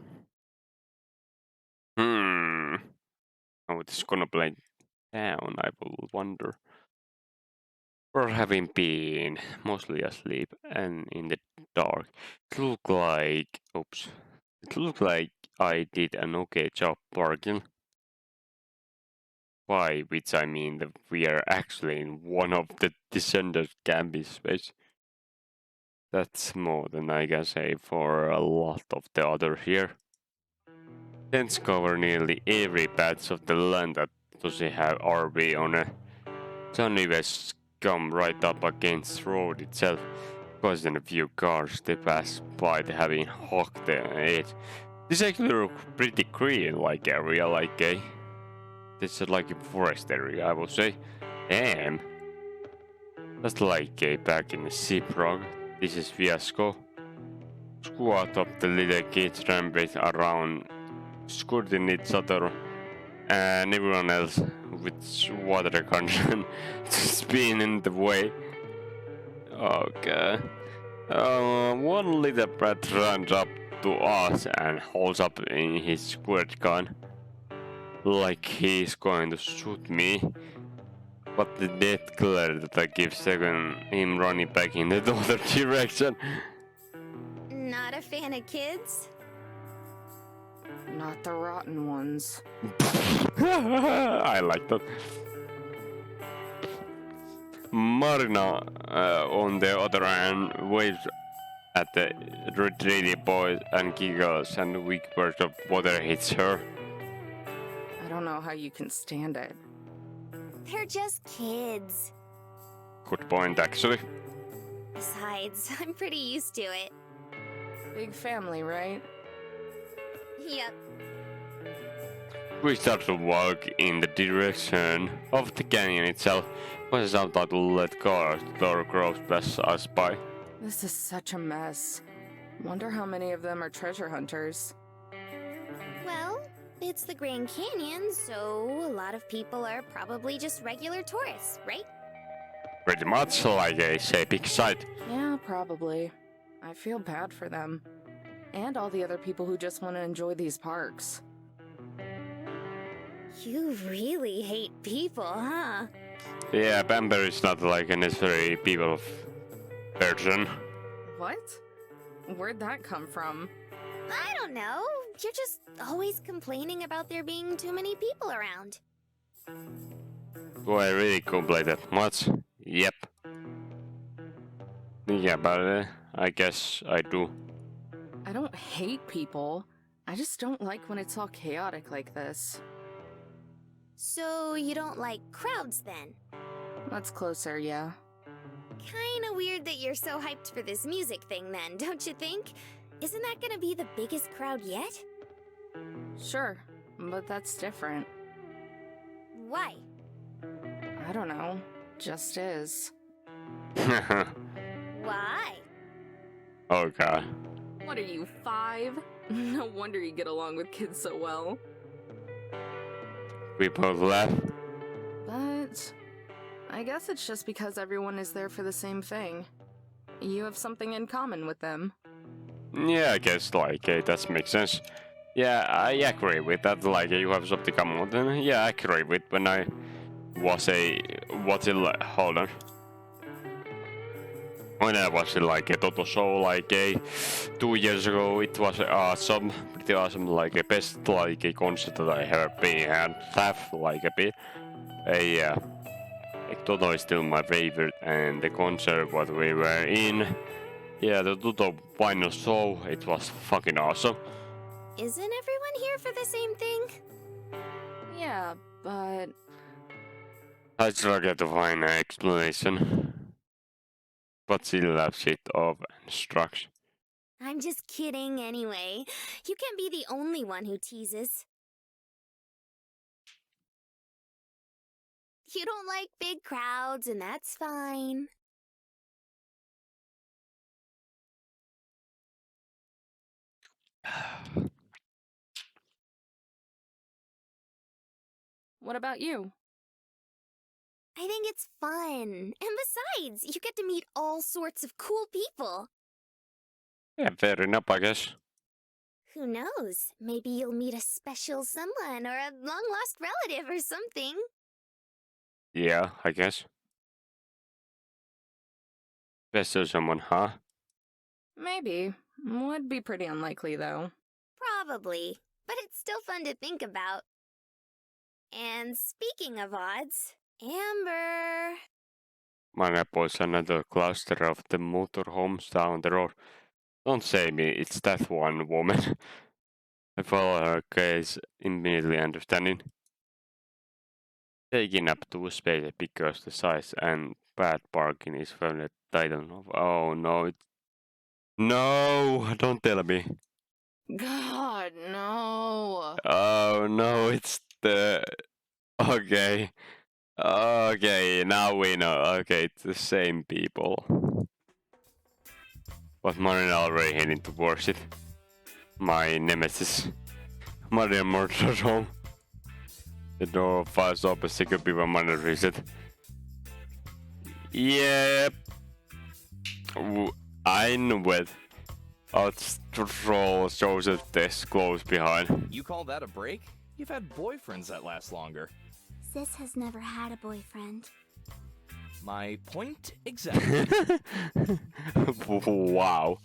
How it's gonna play down, I will wonder. Or having been mostly asleep and in the dark, it looked like I did an okay job parking. By which I mean that we are actually in one of the descended camping space. That's more than I can say for a lot of the other here. Tents cover nearly every patch of the land that doesn't have RV on it. Sunny West come right up against the road itself, causing a few cars they pass by having hogged the edge. This actually looks pretty green like area, like a... This is like a forest area, I would say. Damn! That's like a back in the Seaprog. This is Fiasco. Squad of the little kids rampage around, skirting each other, and everyone else with water gun spin in the way. Okay. One little brat runs up to us and holds up in his squirt gun, like he's going to shoot me. But the dead glare that I give second him running back in the other direction. Not a fan of kids? Not the rotten ones. I like that. Marina, on the other hand, waves at the retreating boys and giggles, and a weak burst of water hits her. don't know how you can stand it. They're just kids. Good point, actually. Besides, I'm pretty used to it. Big family, right? Yep. We start to walk in the direction of the canyon itself, when some to let go as the door grows pass us by. This is such a mess. Wonder how many of them are treasure hunters. Well, it's the Grand Canyon, so a lot of people are probably just regular tourists, right? Pretty much like a big site. Yeah, probably. I feel bad for them. And all the other people who just want to enjoy these parks. You really hate people, huh? Yeah, Bamber is not like a necessary people person. What? Where'd that come from? I don't know. You're just always complaining about there being too many people around. Do I really complain that much? Yep. Yeah, but I guess I do. I don't hate people. I just don't like when it's all chaotic like this. So you don't like crowds then? That's closer, yeah. Kinda weird that you're so hyped for this music thing then, don't you think? Isn't that gonna be the biggest crowd yet? Sure, but that's different. Why? I don't know. Just is. Why? Oh god. What are you, 5? No wonder you get along with kids so well. We both laugh. But I guess it's just because everyone is there for the same thing. You have something in common with them. Yeah, I guess like that makes sense. Yeah, I agree with that. Like you have something common with them. Yeah, I agree with when I was hold on. When I was like a Toto show 2 years ago, it was awesome, pretty awesome, like a best like a concert that I ever been and have like a bit. Yeah, like Toto is still my favorite, and the concert what we were in, yeah, the Toto final show, it was fucking awesome. Isn't everyone here for the same thing? Yeah, but I struggle to find an explanation. But still that shit of instruction. I'm just kidding anyway. You can't be the only one who teases. You don't like big crowds, and that's fine. what about you? I think it's fun. And besides, you get to meet all sorts of cool people. Yeah, fair enough, I guess. Who knows? Maybe you'll meet a special someone or a long-lost relative or something. Yeah, I guess. Special someone, huh? Maybe. Would be pretty unlikely, though. Probably. But it's still fun to think about. And speaking of odds, Amber... My was another cluster of the motorhomes down the road. Don't say me, it's that one woman. I follow her case, immediately understanding. Taking up 2 spaces because the size and bad parking is firmly a title of. Oh no, no, don't tell me. God, no. Oh no, it's the. Okay. Okay, now we know. Okay, it's the same people. But Marina already heading towards it. My nemesis. Maria murders home. The door fires open, secure people Marina reset. Yep. I knew it. Troll Joseph desk close behind. You call that a break? You've had boyfriends that last longer. Sis has never had a boyfriend. My point exactly. Wow.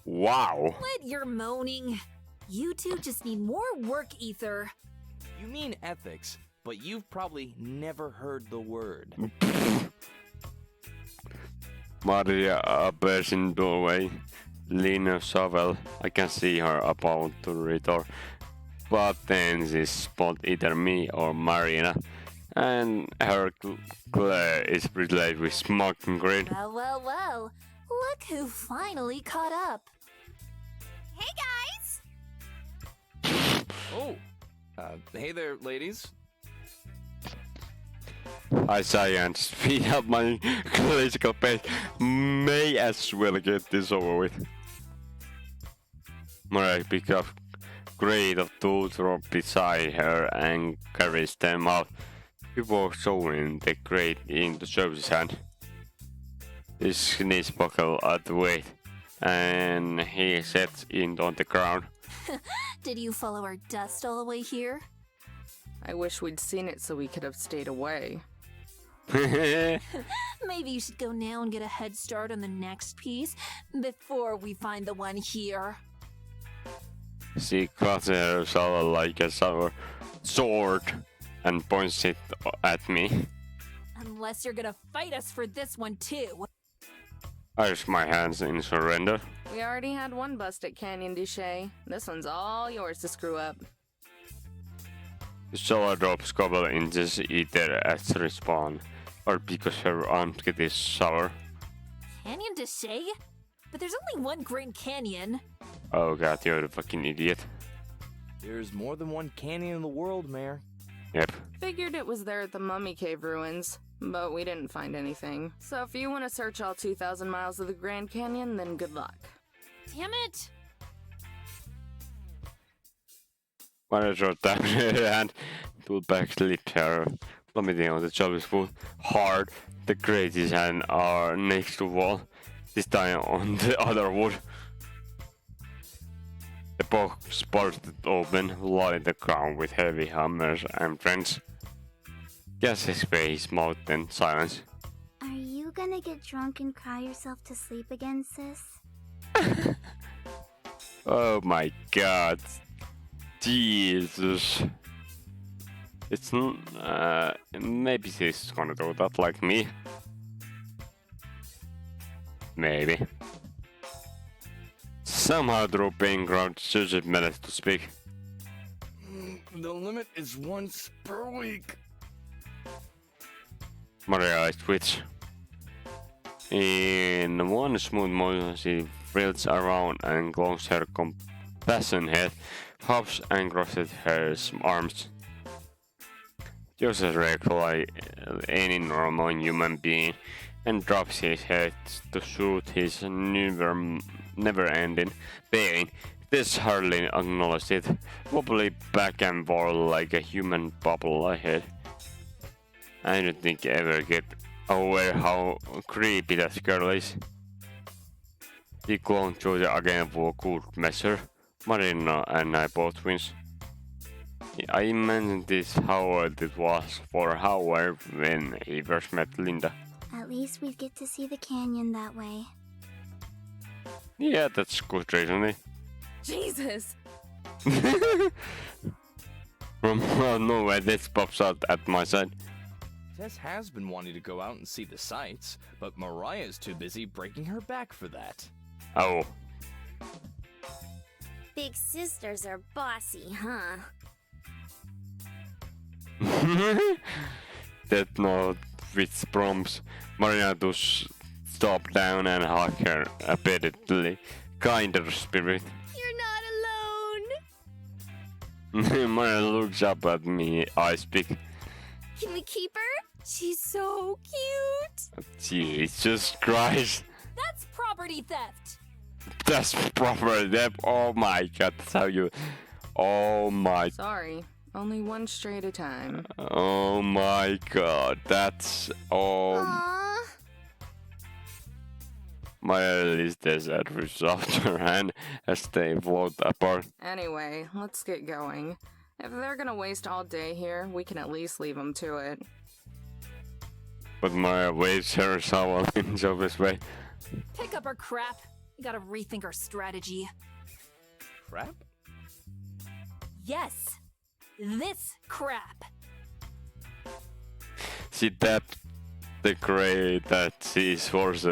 Wow. Quit your moaning. You two just need more work ether. You mean ethics, but you've probably never heard the word. Maria appears in doorway. Lena shovel. I can see her about to retort. But then she spot either me or Marina, and her glare is relayed with smoking grin. Well, well, well. Look who finally caught up. Hey guys! Oh, hey there, ladies. I sigh and speed up my classical pace. May as well get this over with. Mariah picks up crate of tools from beside her and carries them out before showing the crate into Jose's hand. His knees buckle at the weight and he sets it on the ground. Did you follow our dust all the way here? I wish we'd seen it so we could have stayed away. Maybe you should go now and get a head start on the next piece before we find the one here. She cuts herself like a sword and points it at me. Unless you're gonna fight us for this one too. I raise my hands in surrender. We already had one bust at Canyon Duché. This one's all yours to screw up. The solar drops couple inches either at respawn or because her arms get this sour. Canyon Duché? But there's only one Grand Canyon. Oh god, you're a fucking idiot. There's more than one canyon in the world, Mayor. Yep. Figured it was there at the Mummy Cave ruins, but we didn't find anything. So if you want to search all 2,000 miles of the Grand Canyon, then good luck. Damn it! Maria short down her hand, pulled back slipped her, plummeting on the job is full hard. The crazies hand are next to wall, this time on the other wood. The box busted open, lighting the ground with heavy hammers and friends. Gas's face mouth and silence. Are you gonna get drunk and cry yourself to sleep again, sis? Oh my god. Jesus. It's maybe she's gonna do that like me. Maybe. Somehow through pain crowd, Susie managed to speak. The limit is once per week. Maria eyes twitch. In one smooth motion, she frills around and closes her compassion head, hops and crosses her arms. Joseph reacts like any normal human being and drops his head to soothe his never-ending pain. This hardly acknowledged it, wobbly back and forth like a human bubble ahead. I don't think I ever get over how creepy that girl is. He cloned Georgia again for good measure. Marina and I both wins. I imagined this how it was for Howard when he first met Linda. At least we get to see the canyon that way. Yeah, that's good reasoning. Jesus! From nowhere, this pops out at my side. Tess has been wanting to go out and see the sights, but Mariah's too busy breaking her back for that. Oh. Big sisters are bossy, huh? That note which prompts Marina to stop down and hug her repeatedly. Kinder spirit. You're not alone! Marina looks up at me, I speak. Can we keep her? She's so cute! Jesus Christ. That's property theft! That's proper depth. Oh my god, that's how you. Oh my. Sorry, only one stray at a time. Oh my god, that's. Oh. Aww. My is desert with softer hand as they float apart. Anyway, let's get going. If they're gonna waste all day here, we can at least leave them to it. But Maya waves her shovel in Jovi's way. Pick up our crap. We gotta rethink our strategy. Crap? Yes, this crap. She tapped the crate that she forced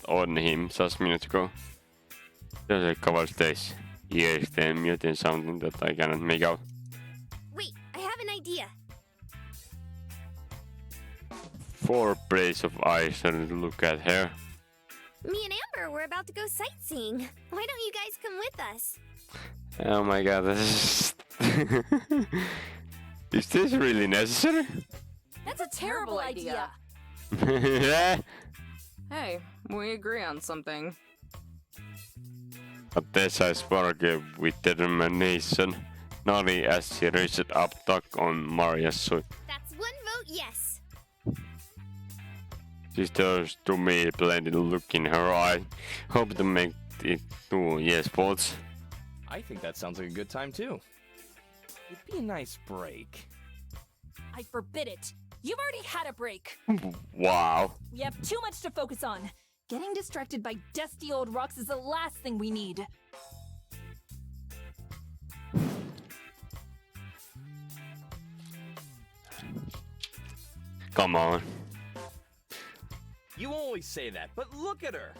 on him just minutes ago. There's a cover stage. He hears them muting something that I cannot make out. idea. 4 plates of ice and look at her. Me and Amber were about to go sightseeing. Why don't you guys come with us? Oh my god, this is... Is this really necessary? That's a terrible idea. Yeah. Hey, we agree on something. But this I spark with determination. Naughty as she reached up tuck on Maria's suit. That's 1 vote yes. She turns to me, blended look in her eye. Hope to make it 2 yes votes. I think that sounds like a good time too. It'd be a nice break. I forbid it. You've already had a break. Wow. We have too much to focus on. Getting distracted by dusty old rocks is the last thing we need. Come on. You always say that, but look at her.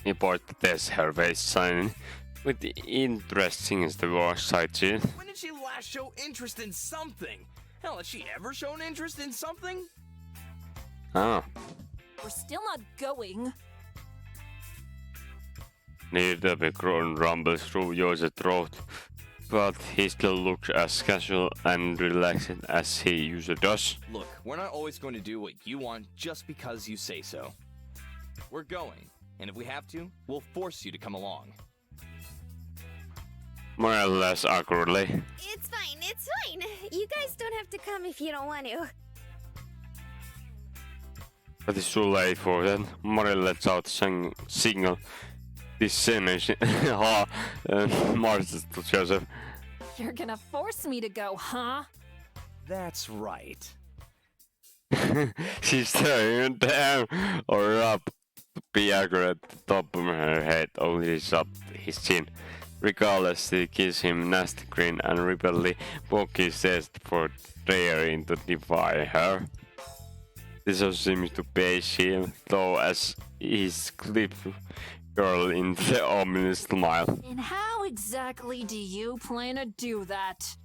He bought this her face sign with the interesting as the war sightseeing. When did she last show interest in something? Hell, has she ever shown interest in something? Ah. We're still not going. Neither the groan rumbles through Jose's throat, but he still looks as casual and relaxed as he usually does. Look, we're not always going to do what you want just because you say so. We're going, and if we have to, we'll force you to come along. More or less awkwardly. It's fine, it's fine. You guys don't have to come if you don't want to. But it's too late for that. Mari lets out a signal. This synergy. Mars to Joseph. You're gonna force me to go, huh? That's right. She's staring down or up. To be accurate, the top of her head only is up his chin. Regardless, he gives him nasty grin and rebelly poke his chest for daring to defy her. This also seems to base him, though, as his clip girl in the ominous smile. And how exactly do you plan to do that?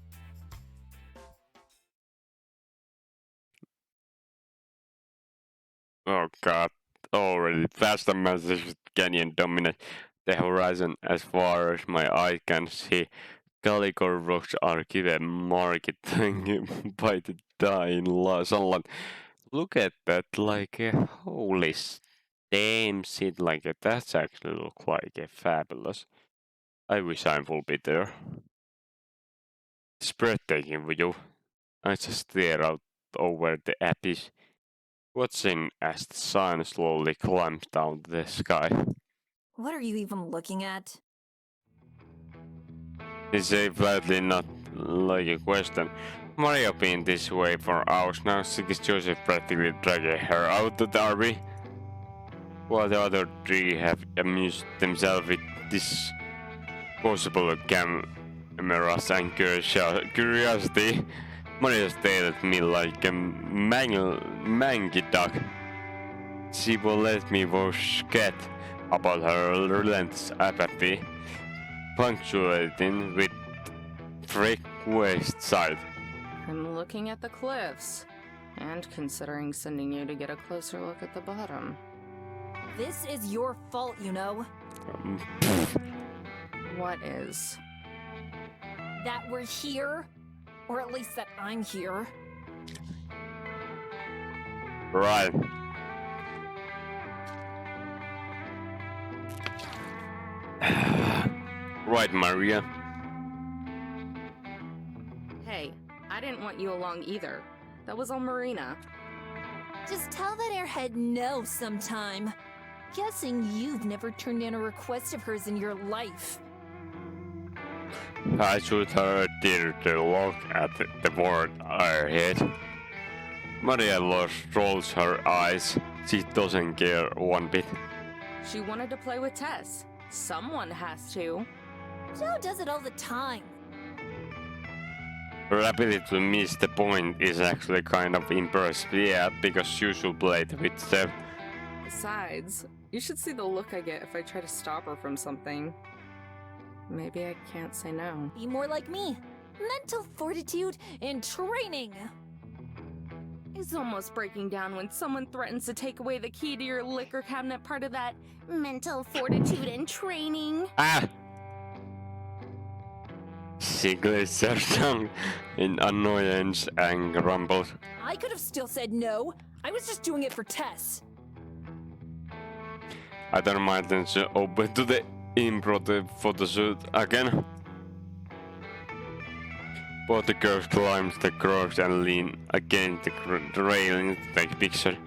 Oh god, already fast and massive canyon dominate the horizon as far as my eye can see. Calico rocks are given marketing by the dying sunlight. Look at that, like a holy damn shit, like that's actually look like a fabulous. I wish I would be there. It's breathtaking view. I just stare out over the abyss, watching as the sun slowly climbs down the sky. What are you even looking at? It's a flatly not like a question. Maria been this way for hours now, since Joseph practically dragging her out to the RV. While the other 3 have amused themselves with this possible cameras and curiosity, Maria stared at me like a mangy duck. She will let me forget about her relentless apathy, punctuating with freak waist side. I'm looking at the cliffs, and considering sending you to get a closer look at the bottom. This is your fault, you know. What is? That we're here. Or at least that I'm here. Right. Right, Maria. Hey, I didn't want you along either. That was all Marina. Just tell that airhead no sometime. Guessing you've never turned in a request of hers in your life. I shoot her dear to look at the word airhead. Maria rolls her eyes. She doesn't care one bit. She wanted to play with Tess. Someone has to. Joe does it all the time. Her ability to miss the point is actually kind of impressive, yeah, because you should play it with Steph. Besides, you should see the look I get if I try to stop her from something. Maybe I can't say no. Be more like me. mental fortitude, and training. It's almost breaking down when someone threatens to take away the key to your liquor cabinet part of that Mental fortitude and training. Ah! She glazed her tongue in annoyance and grumbled. I could have still said no. I was just doing it for Tess. I turned my attention over to the improv photo shoot again. Both the girls climbed the cross and leaned against the railing to take a picture.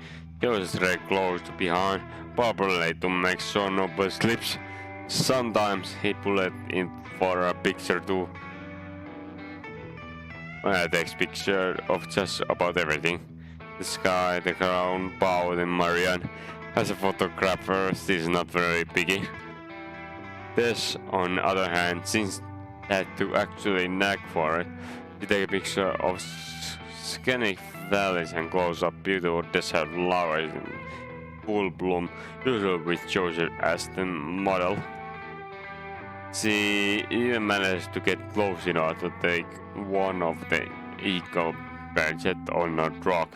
He was very close behind, probably to make sure nobody slips. Sometimes he pulled in for a picture too. I takes picture of just about everything. The sky, the ground, Paul and Marianne. As a photographer, she's not very picky. Tess, on the other hand, seems had to actually knack for it. She take a picture of scenic valleys and close up beautiful desert flowers in full bloom, usually with Joseph as the model. She even managed to get close enough to take one of the eagle badges on a rock.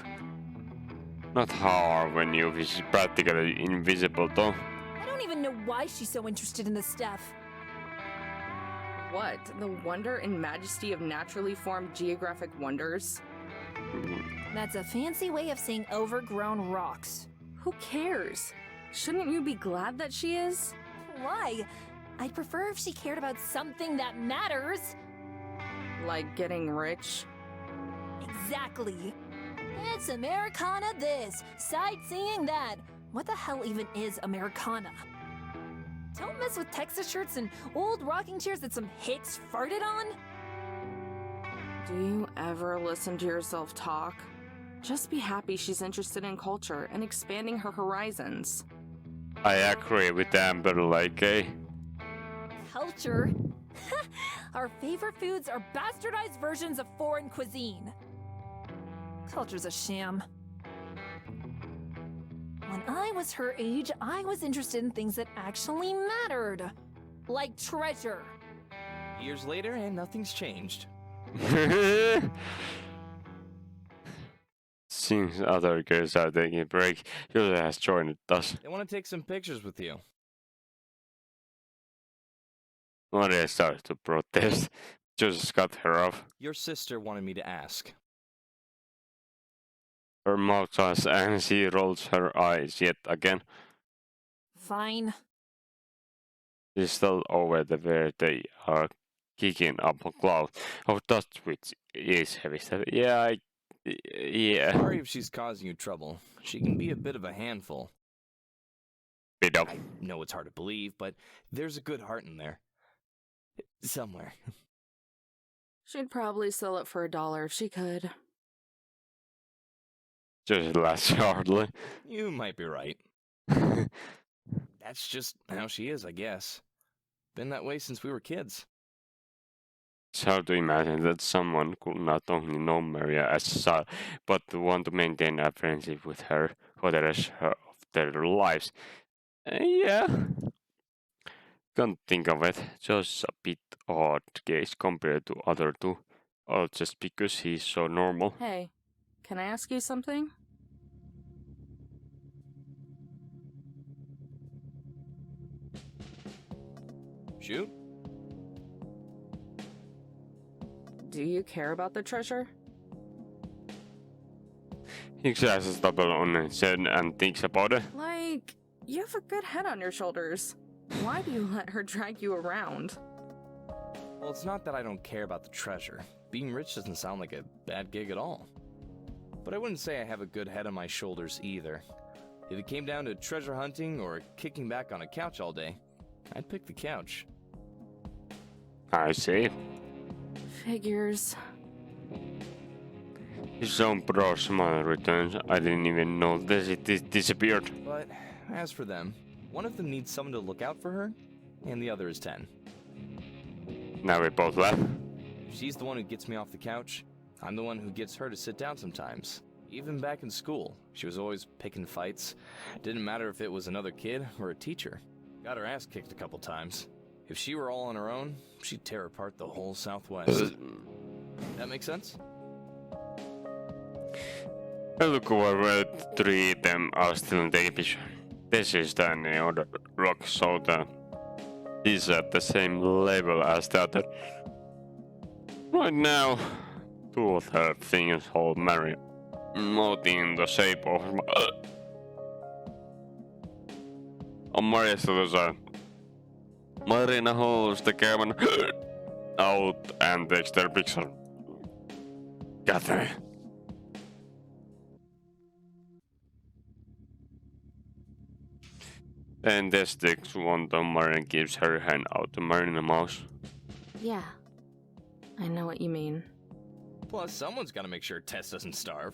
Not hard when you is practically invisible though. I don't even know why she's so interested in this stuff. what? The wonder and majesty of naturally formed geographic wonders? That's a fancy way of saying overgrown rocks. Who cares? Shouldn't you be glad that she is? Why? I'd prefer if she cared about something that matters. Like getting rich? Exactly. It's Americana this, sightseeing that. What the hell even is Americana? Don't mess with Texas shirts and old rocking chairs that some hicks farted on. Do you ever listen to yourself talk? Just be happy she's interested in culture and expanding her horizons. I agree with Amber like Culture? Our favorite foods are bastardized versions of foreign cuisine. Culture's a sham. When I was her age, I was interested in things that actually mattered. Like treasure. Years later, and nothing's changed. Since other girls are taking a break, Yulia has joined us. They want to take some pictures with you. Maria starts to protest. Just cut her off. Your sister wanted me to ask. Her mouth sighs and she rolls her eyes yet again. Fine. She's still over the where they are kicking up a cloud. Oh, that which is heavy stuff. Yeah, yeah. Sorry if she's causing you trouble. She can be a bit of a handful. Bit up. I know it's hard to believe, but there's a good heart in there. Somewhere. She'd probably sell it for $1 if she could. Just laughs hardly. You might be right. That's just how she is, I guess. Been that way since we were kids. It's hard to imagine that someone could not only know Maria as a child, but to want to maintain a friendship with her for the rest of their lives. Yeah. Can't think of it. Just a bit odd case compared to other two. Or just because he's so normal. Hey, can I ask you something? Shoot. Do you care about the treasure? He glasses double on his head and thinks about it. Like, you have a good head on your shoulders. Why do you let her drag you around? Well, it's not that I don't care about the treasure. Being rich doesn't sound like a bad gig at all. But I wouldn't say I have a good head on my shoulders either. If it came down to treasure hunting or kicking back on a couch all day, I'd pick the couch. I see. Figures. His own bro smile returns. I didn't even notice it disappeared. But as for them, one of them needs someone to look out for her, and the other is 10. Now we both laugh. She's the one who gets me off the couch. I'm the one who gets her to sit down sometimes. Even back in school, she was always picking fights. Didn't matter if it was another kid or a teacher. Got her ass kicked a couple times. If she were all on her own, she'd tear apart the whole Southwest. That makes sense? I look over where the three of them are still in the picture. This is standing on the rock, so he's at the same level as the other. Right now, two of her fingers hold Mary, molding in the shape of on Maria's other side. Marina holds the camera out and takes their picture. Catherine. Then Tess takes one to Marina and gives her hand out to Marina Mouse. Yeah. I know what you mean. Plus, someone's gotta make sure Tess doesn't starve.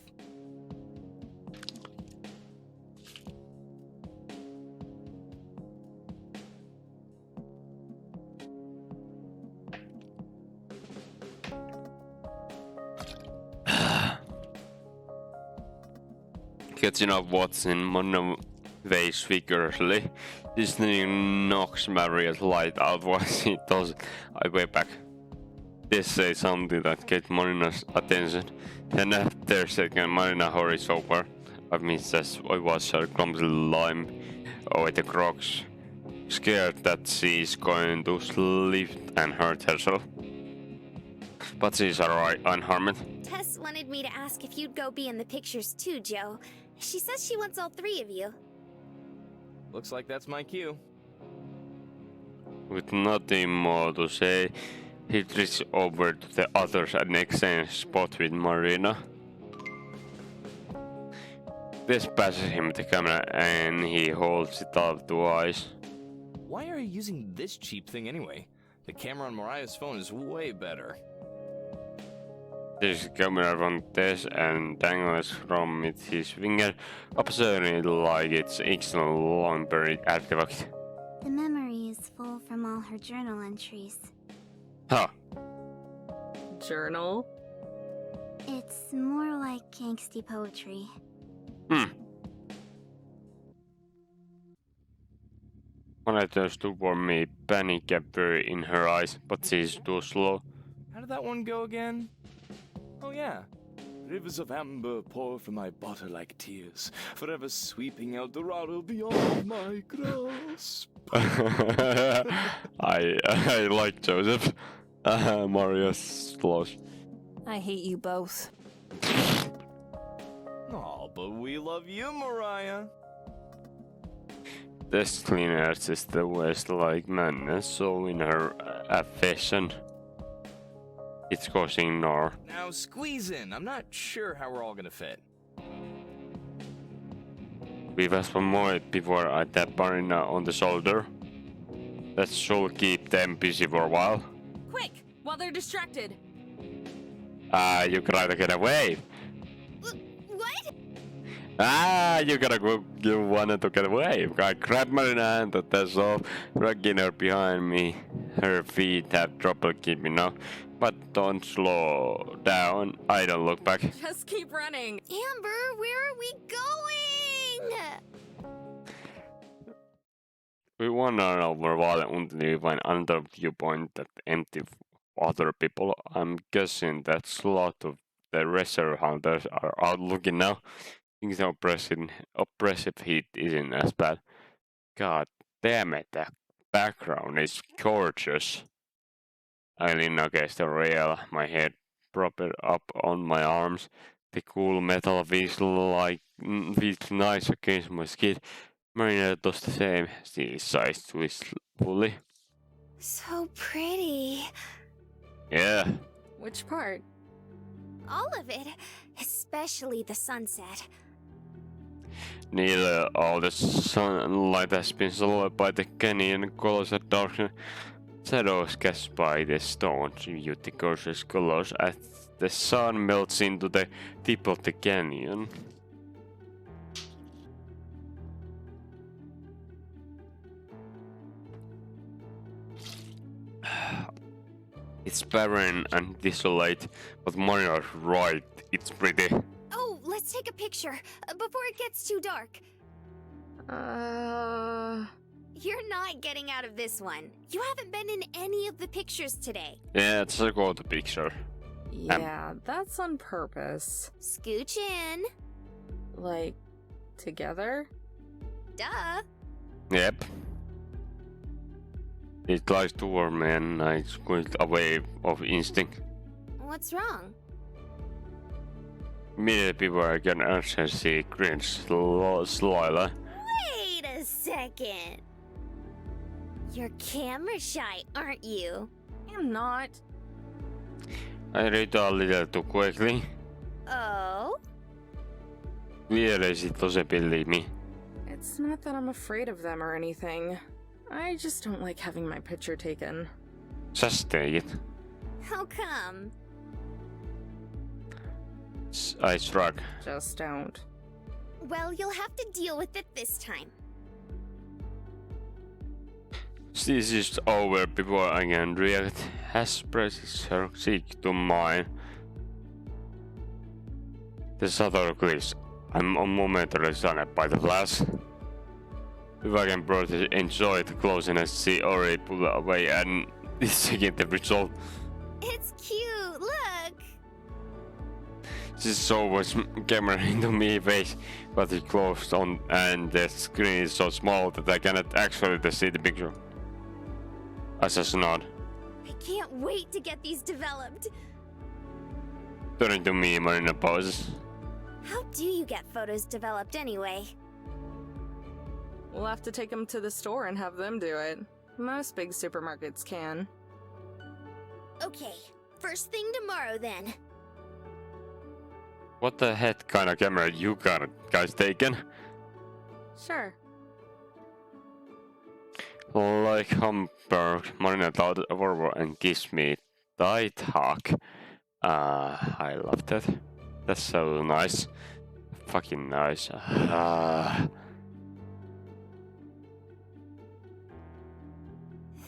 Catching up Watson motivates vigorously. This thing knocks Maria's light out while she does it. I way back. This says something that gets Marina's attention. Then after a second, Marina hurries over. I mean, says I watch her clumsy lime over the crocs, scared that she's going to slip and hurt herself. But she's alright, unharmed. Tess wanted me to ask if you'd go be in the pictures too, Joe. She says she wants all three of you. Looks like that's my cue. With nothing more to say, he reaches over to the others and exchanges spot with Marina. This passes him the camera and he holds it up to eyes. Why are you using this cheap thing anyway? The camera on Mariah's phone is way better. This camera from Tess and dangles from his finger, observing it like it's extra long buried artifact. The memory is full from all her journal entries. Huh. Journal? It's more like gangsty poetry. One turns toward me, panic appears in her eyes, but she's too slow. How did that one go again? Oh yeah. Rivers of amber pour from my bottle like tears, forever sweeping El Dorado beyond my grasp. I like Joseph. Maria's slosh. I hate you both. Oh, but we love you, Mariah. This cleaner is the West like madness, so in her affection, it's causing Nor. Now squeeze in. I'm not sure how we're all gonna fit. We was one more before I tap Marina on the shoulder. That should keep them busy for a while. Quick, while they're distracted. You gotta get away. What? You gotta go. You wanted to get away. I grabbed Marina and that's off, dragging her behind me. Her feet have trouble keeping up, but don't slow down. I don't look back. Just keep running. Amber, where are we going? We wander over water until we find another viewpoint that empty of other people. I'm guessing that a lot of the reserve hunters are out looking now. I think the oppressive heat isn't as bad. God damn it, that background is gorgeous. I lean against the rail, my head propped up on my arms. The cool metal feels nice against my skin. Marina does the same. She sighs wistfully. So pretty. Yeah. Which part? All of it, especially the sunset. Neither all the sunlight has been swallowed by the canyon colossal darkness. Shadows cast by the stones reveal the gorgeous colors as the sun melts into the tip of the canyon. It's barren and desolate, but Marina's right, it's pretty. Oh, let's take a picture before it gets too dark. You're not getting out of this one. You haven't been in any of the pictures today. Yeah, let's go to the picture. Yeah, that's on purpose. Scooch in. Like, together? Duh. Yep. It likes to warm me and I squeezed away of instinct. What's wrong? Immediately before I can answer, she grins slyly. Wait a second. You're camera shy, aren't you? I'm not. I read a little too quickly. Oh? Clearly she doesn't believe me. It's not that I'm afraid of them or anything. I just don't like having my picture taken. Just take it. How come? I shrug. Just don't. Well, you'll have to deal with it this time. This is over before I can react. Has presses her cheek to mine. The shutter clicks. I'm momentarily stunned by the flash. If I can broadly enjoy the closeness, she already pulled away and is taking the result. It's cute, look! She shows camera into me face, but it closed on and the screen is so small that I cannot actually see the picture. I just nod. I can't wait to get these developed. Turning to me, Marina pauses. How do you get photos developed anyway? We'll have to take them to the store and have them do it. Most big supermarkets can. Okay, first thing tomorrow then. What the heck kind of camera you got, guys taken? Sure. Like Hamburg, Marina thought over and gives me tight hug. I love that. That's so nice. Fucking nice.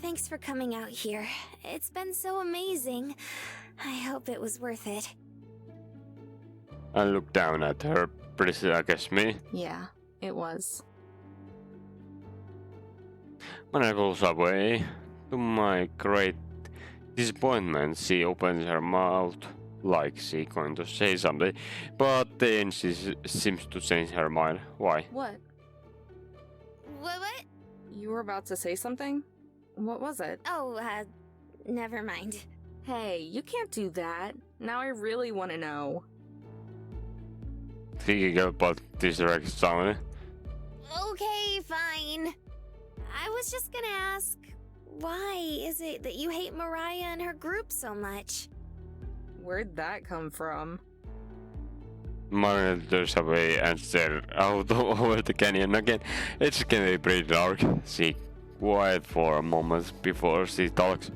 Thanks for coming out here. It's been so amazing. I hope it was worth it. I look down at her, pretty I guess me. Yeah, it was. When I goes away, to my great disappointment, she opens her mouth like she going to say something, but then she seems to change her mind. Why? What? What? You were about to say something? What was it? Oh, never mind. Hey, you can't do that. Now I really want to know. Thinking about this direct sound. Okay, fine. I was just gonna ask, why is it that you hate Mariah and her group so much? Where'd that come from? Marina turns away and stares out over the canyon again. It's getting pretty dark. She quiet for a moment before she talks.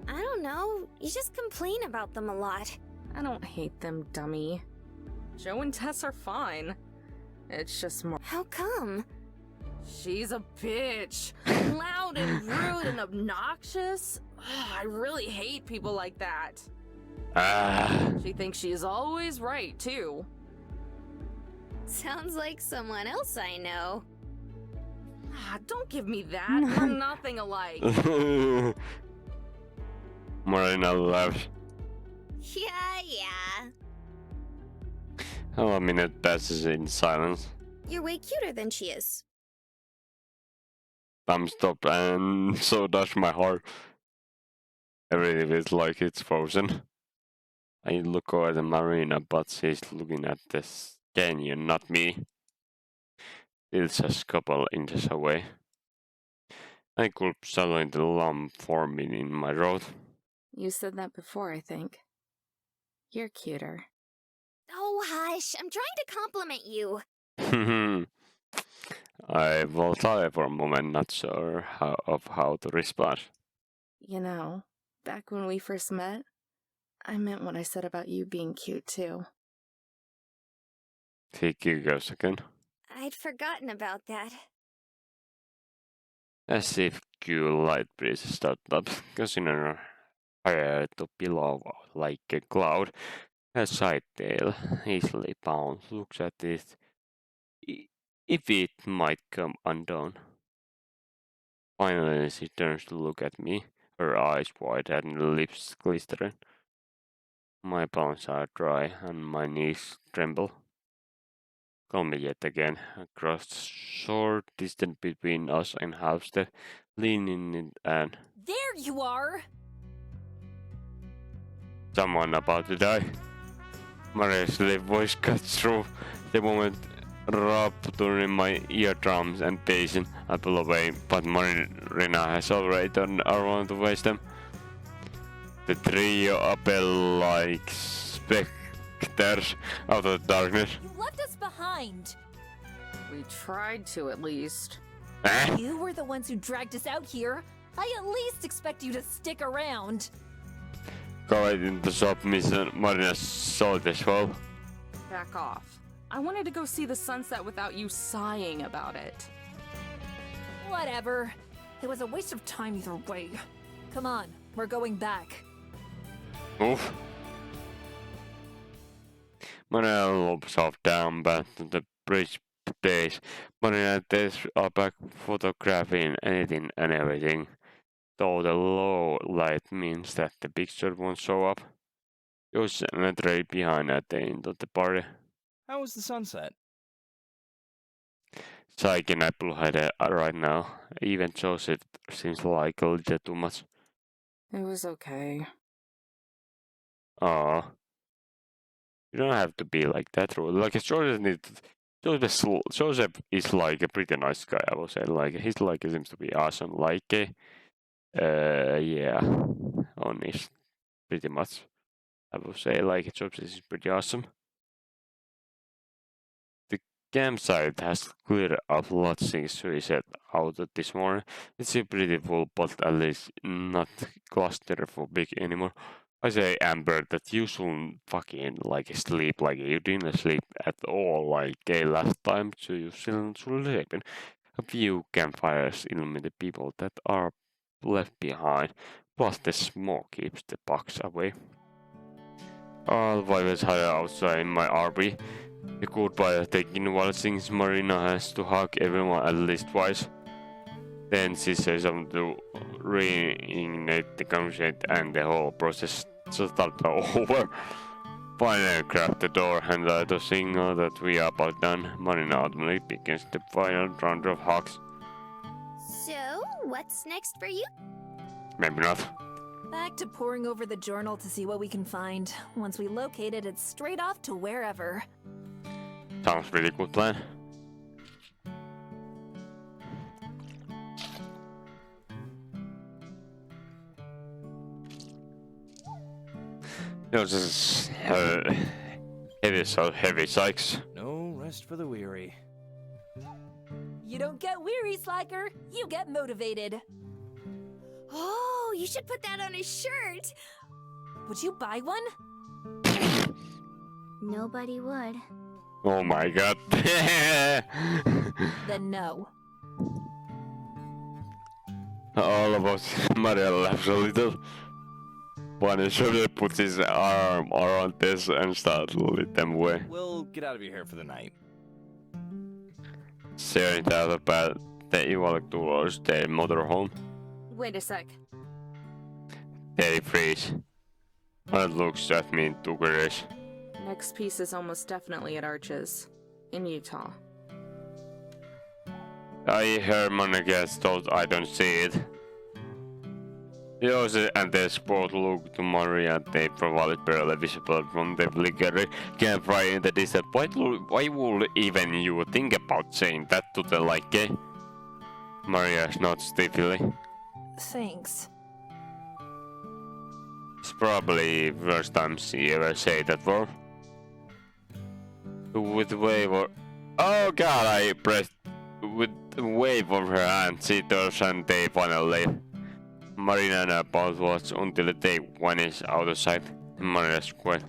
I don't know. You just complain about them a lot. I don't hate them, dummy. Joe and Tess are fine. It's just more. How come? She's a bitch. Loud and rude and obnoxious. I really hate people like that. She thinks she's always right, too. Sounds like someone else I know. Don't give me that. We're nothing alike. Marina laughs. Yeah. A minute passes in silence. You're way cuter than she is. Thumbs up, and so does my heart. Everything feels like it's frozen. I look over at Marina, but she's looking at this canyon, not me. It's just a couple inches away. I could suddenly the lump forming in my throat. You said that before, I think. You're cuter. Oh, hush. I'm trying to compliment you. I will try for a moment, not sure how to respond. You know, back when we first met, I meant what I said about you being cute, too. He giggles again. I'd forgotten about that. As if cool light breeze started up, considering her to below like a cloud. Her side tail, easily bound, looks at it. If it might come undone. Finally, she turns to look at me, her eyes wide and lips glistering. My palms are dry and my knees tremble. Call me yet again. Across the short distance between us and Halstead, leaning in and There you are! someone about to die. Maria's voice cuts through the moment, rupturing my eardrums and pacing. I pull away, but Marina has already turned around to face them. The trio appear like specters out of the darkness. You left us behind! We tried to, at least. Eh? You were the ones who dragged us out here. I at least expect you to stick around. Go ahead in the shop, Miss Marina saw this well. Back off. I wanted to go see the sunset without you sighing about it. Whatever. It was a waste of time either way. Come on, we're going back. Move. Marina looks off down back to the bridge days. Marina takes are back photographing anything and everything. Though the low light means that the picture won't show up. Josh and Trey behind at the end of the party. How was the sunset? Psyche and Apple had it right now. Even Joseph seems like a little too much. It was okay. Aw. You don't have to be like that, Rule. Like, Joseph is like a pretty nice guy, I would say. Like, he's like, seems to be awesome. Like, yeah. Honest. Pretty much. I would say, like, Joseph is pretty awesome. The campsite has cleared up lots since we set out this morning. It's still pretty full, but at least not claustrophobic anymore. I say, Amber, that you shouldn't fucking like sleep like you didn't sleep at all like last time, so you shouldn't sleep. A few campfires illuminate the people that are left behind, plus the smoke keeps the bugs away. All vibes hide outside my RV. The goodbye taken while sings Marina has to hug everyone at least twice. Then she says something to reignite the conversation and the whole process starts over. Finally grab the door and let us signal that we are about done. Marina automatically begins the final round of hugs. So, what's next for you? Maybe not. Back to poring over the journal to see what we can find. Once we locate it, it's straight off to wherever. Sounds pretty good plan. This is heavy Sykes. No rest for the weary. You don't get weary, Slacker. You get motivated. Oh, you should put that on his shirt. Would you buy one? Nobody would. Oh my god. Then no. All of us, Maria laughs a little. One shoulder puts his arm around this and starts to lead them away. We'll get out of your hair for the night. Staring down the path, they walk towards their motorhome. Wait a sec. They freeze. One looks at me in gibberish. Next piece is almost definitely at Arches, in Utah. I heard Mona gets told I don't see it. Joseph and the sport look to Maria. They provide barely visible from the flickering campfire in the distance. Why would even you think about saying that to the like? Maria's not stiffly. Thanks. It's probably first time she ever said that word. With wave or oh god, I pressed with wave of her hand. She turns and they finally leave. Marina and I both watch until they vanish out of sight. Marina's quiet.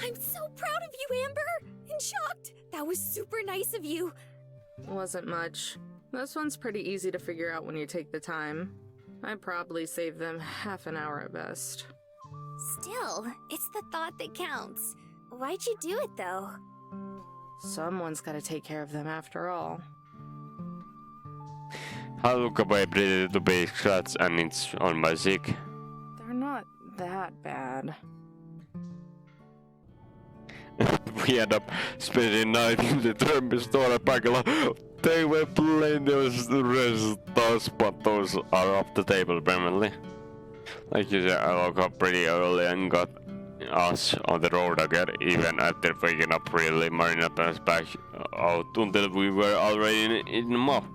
I'm so proud of you, Amber! And shocked! That was super nice of you. Wasn't much. This one's pretty easy to figure out when you take the time. I probably saved them half an hour at best. Still, it's the thought that counts. Why'd you do it, though? Someone's gotta take care of them after all. I look away pretty to be scratched and it's on my cheek. They're not that bad. We end up spending night in the Trumpy store at Pagala. They were playing those those, but those are off the table permanently. Like you said, I woke up pretty early and got us on the road again, even after waking up really. Marina us back out until we were already in the mob.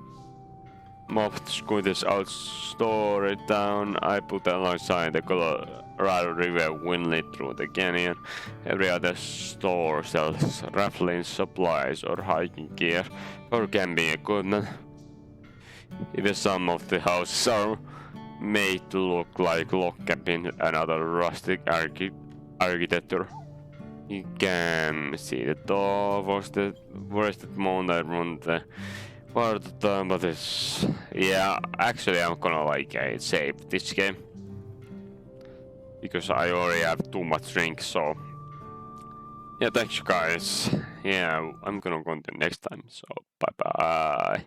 Mobbed scooters out, store down. I put alongside the Colorado River, windled through the canyon. Every other store sells raffling supplies or hiking gear or camping equipment. Even some of the houses are made to look like log cabin and other rustic architecture. You can see the top of the forested mountain around the part of the time, but it's... yeah, actually I'm gonna like save this game. Because I already have too much drink, so... yeah, thanks you guys. Yeah, I'm gonna continue next time, so bye bye.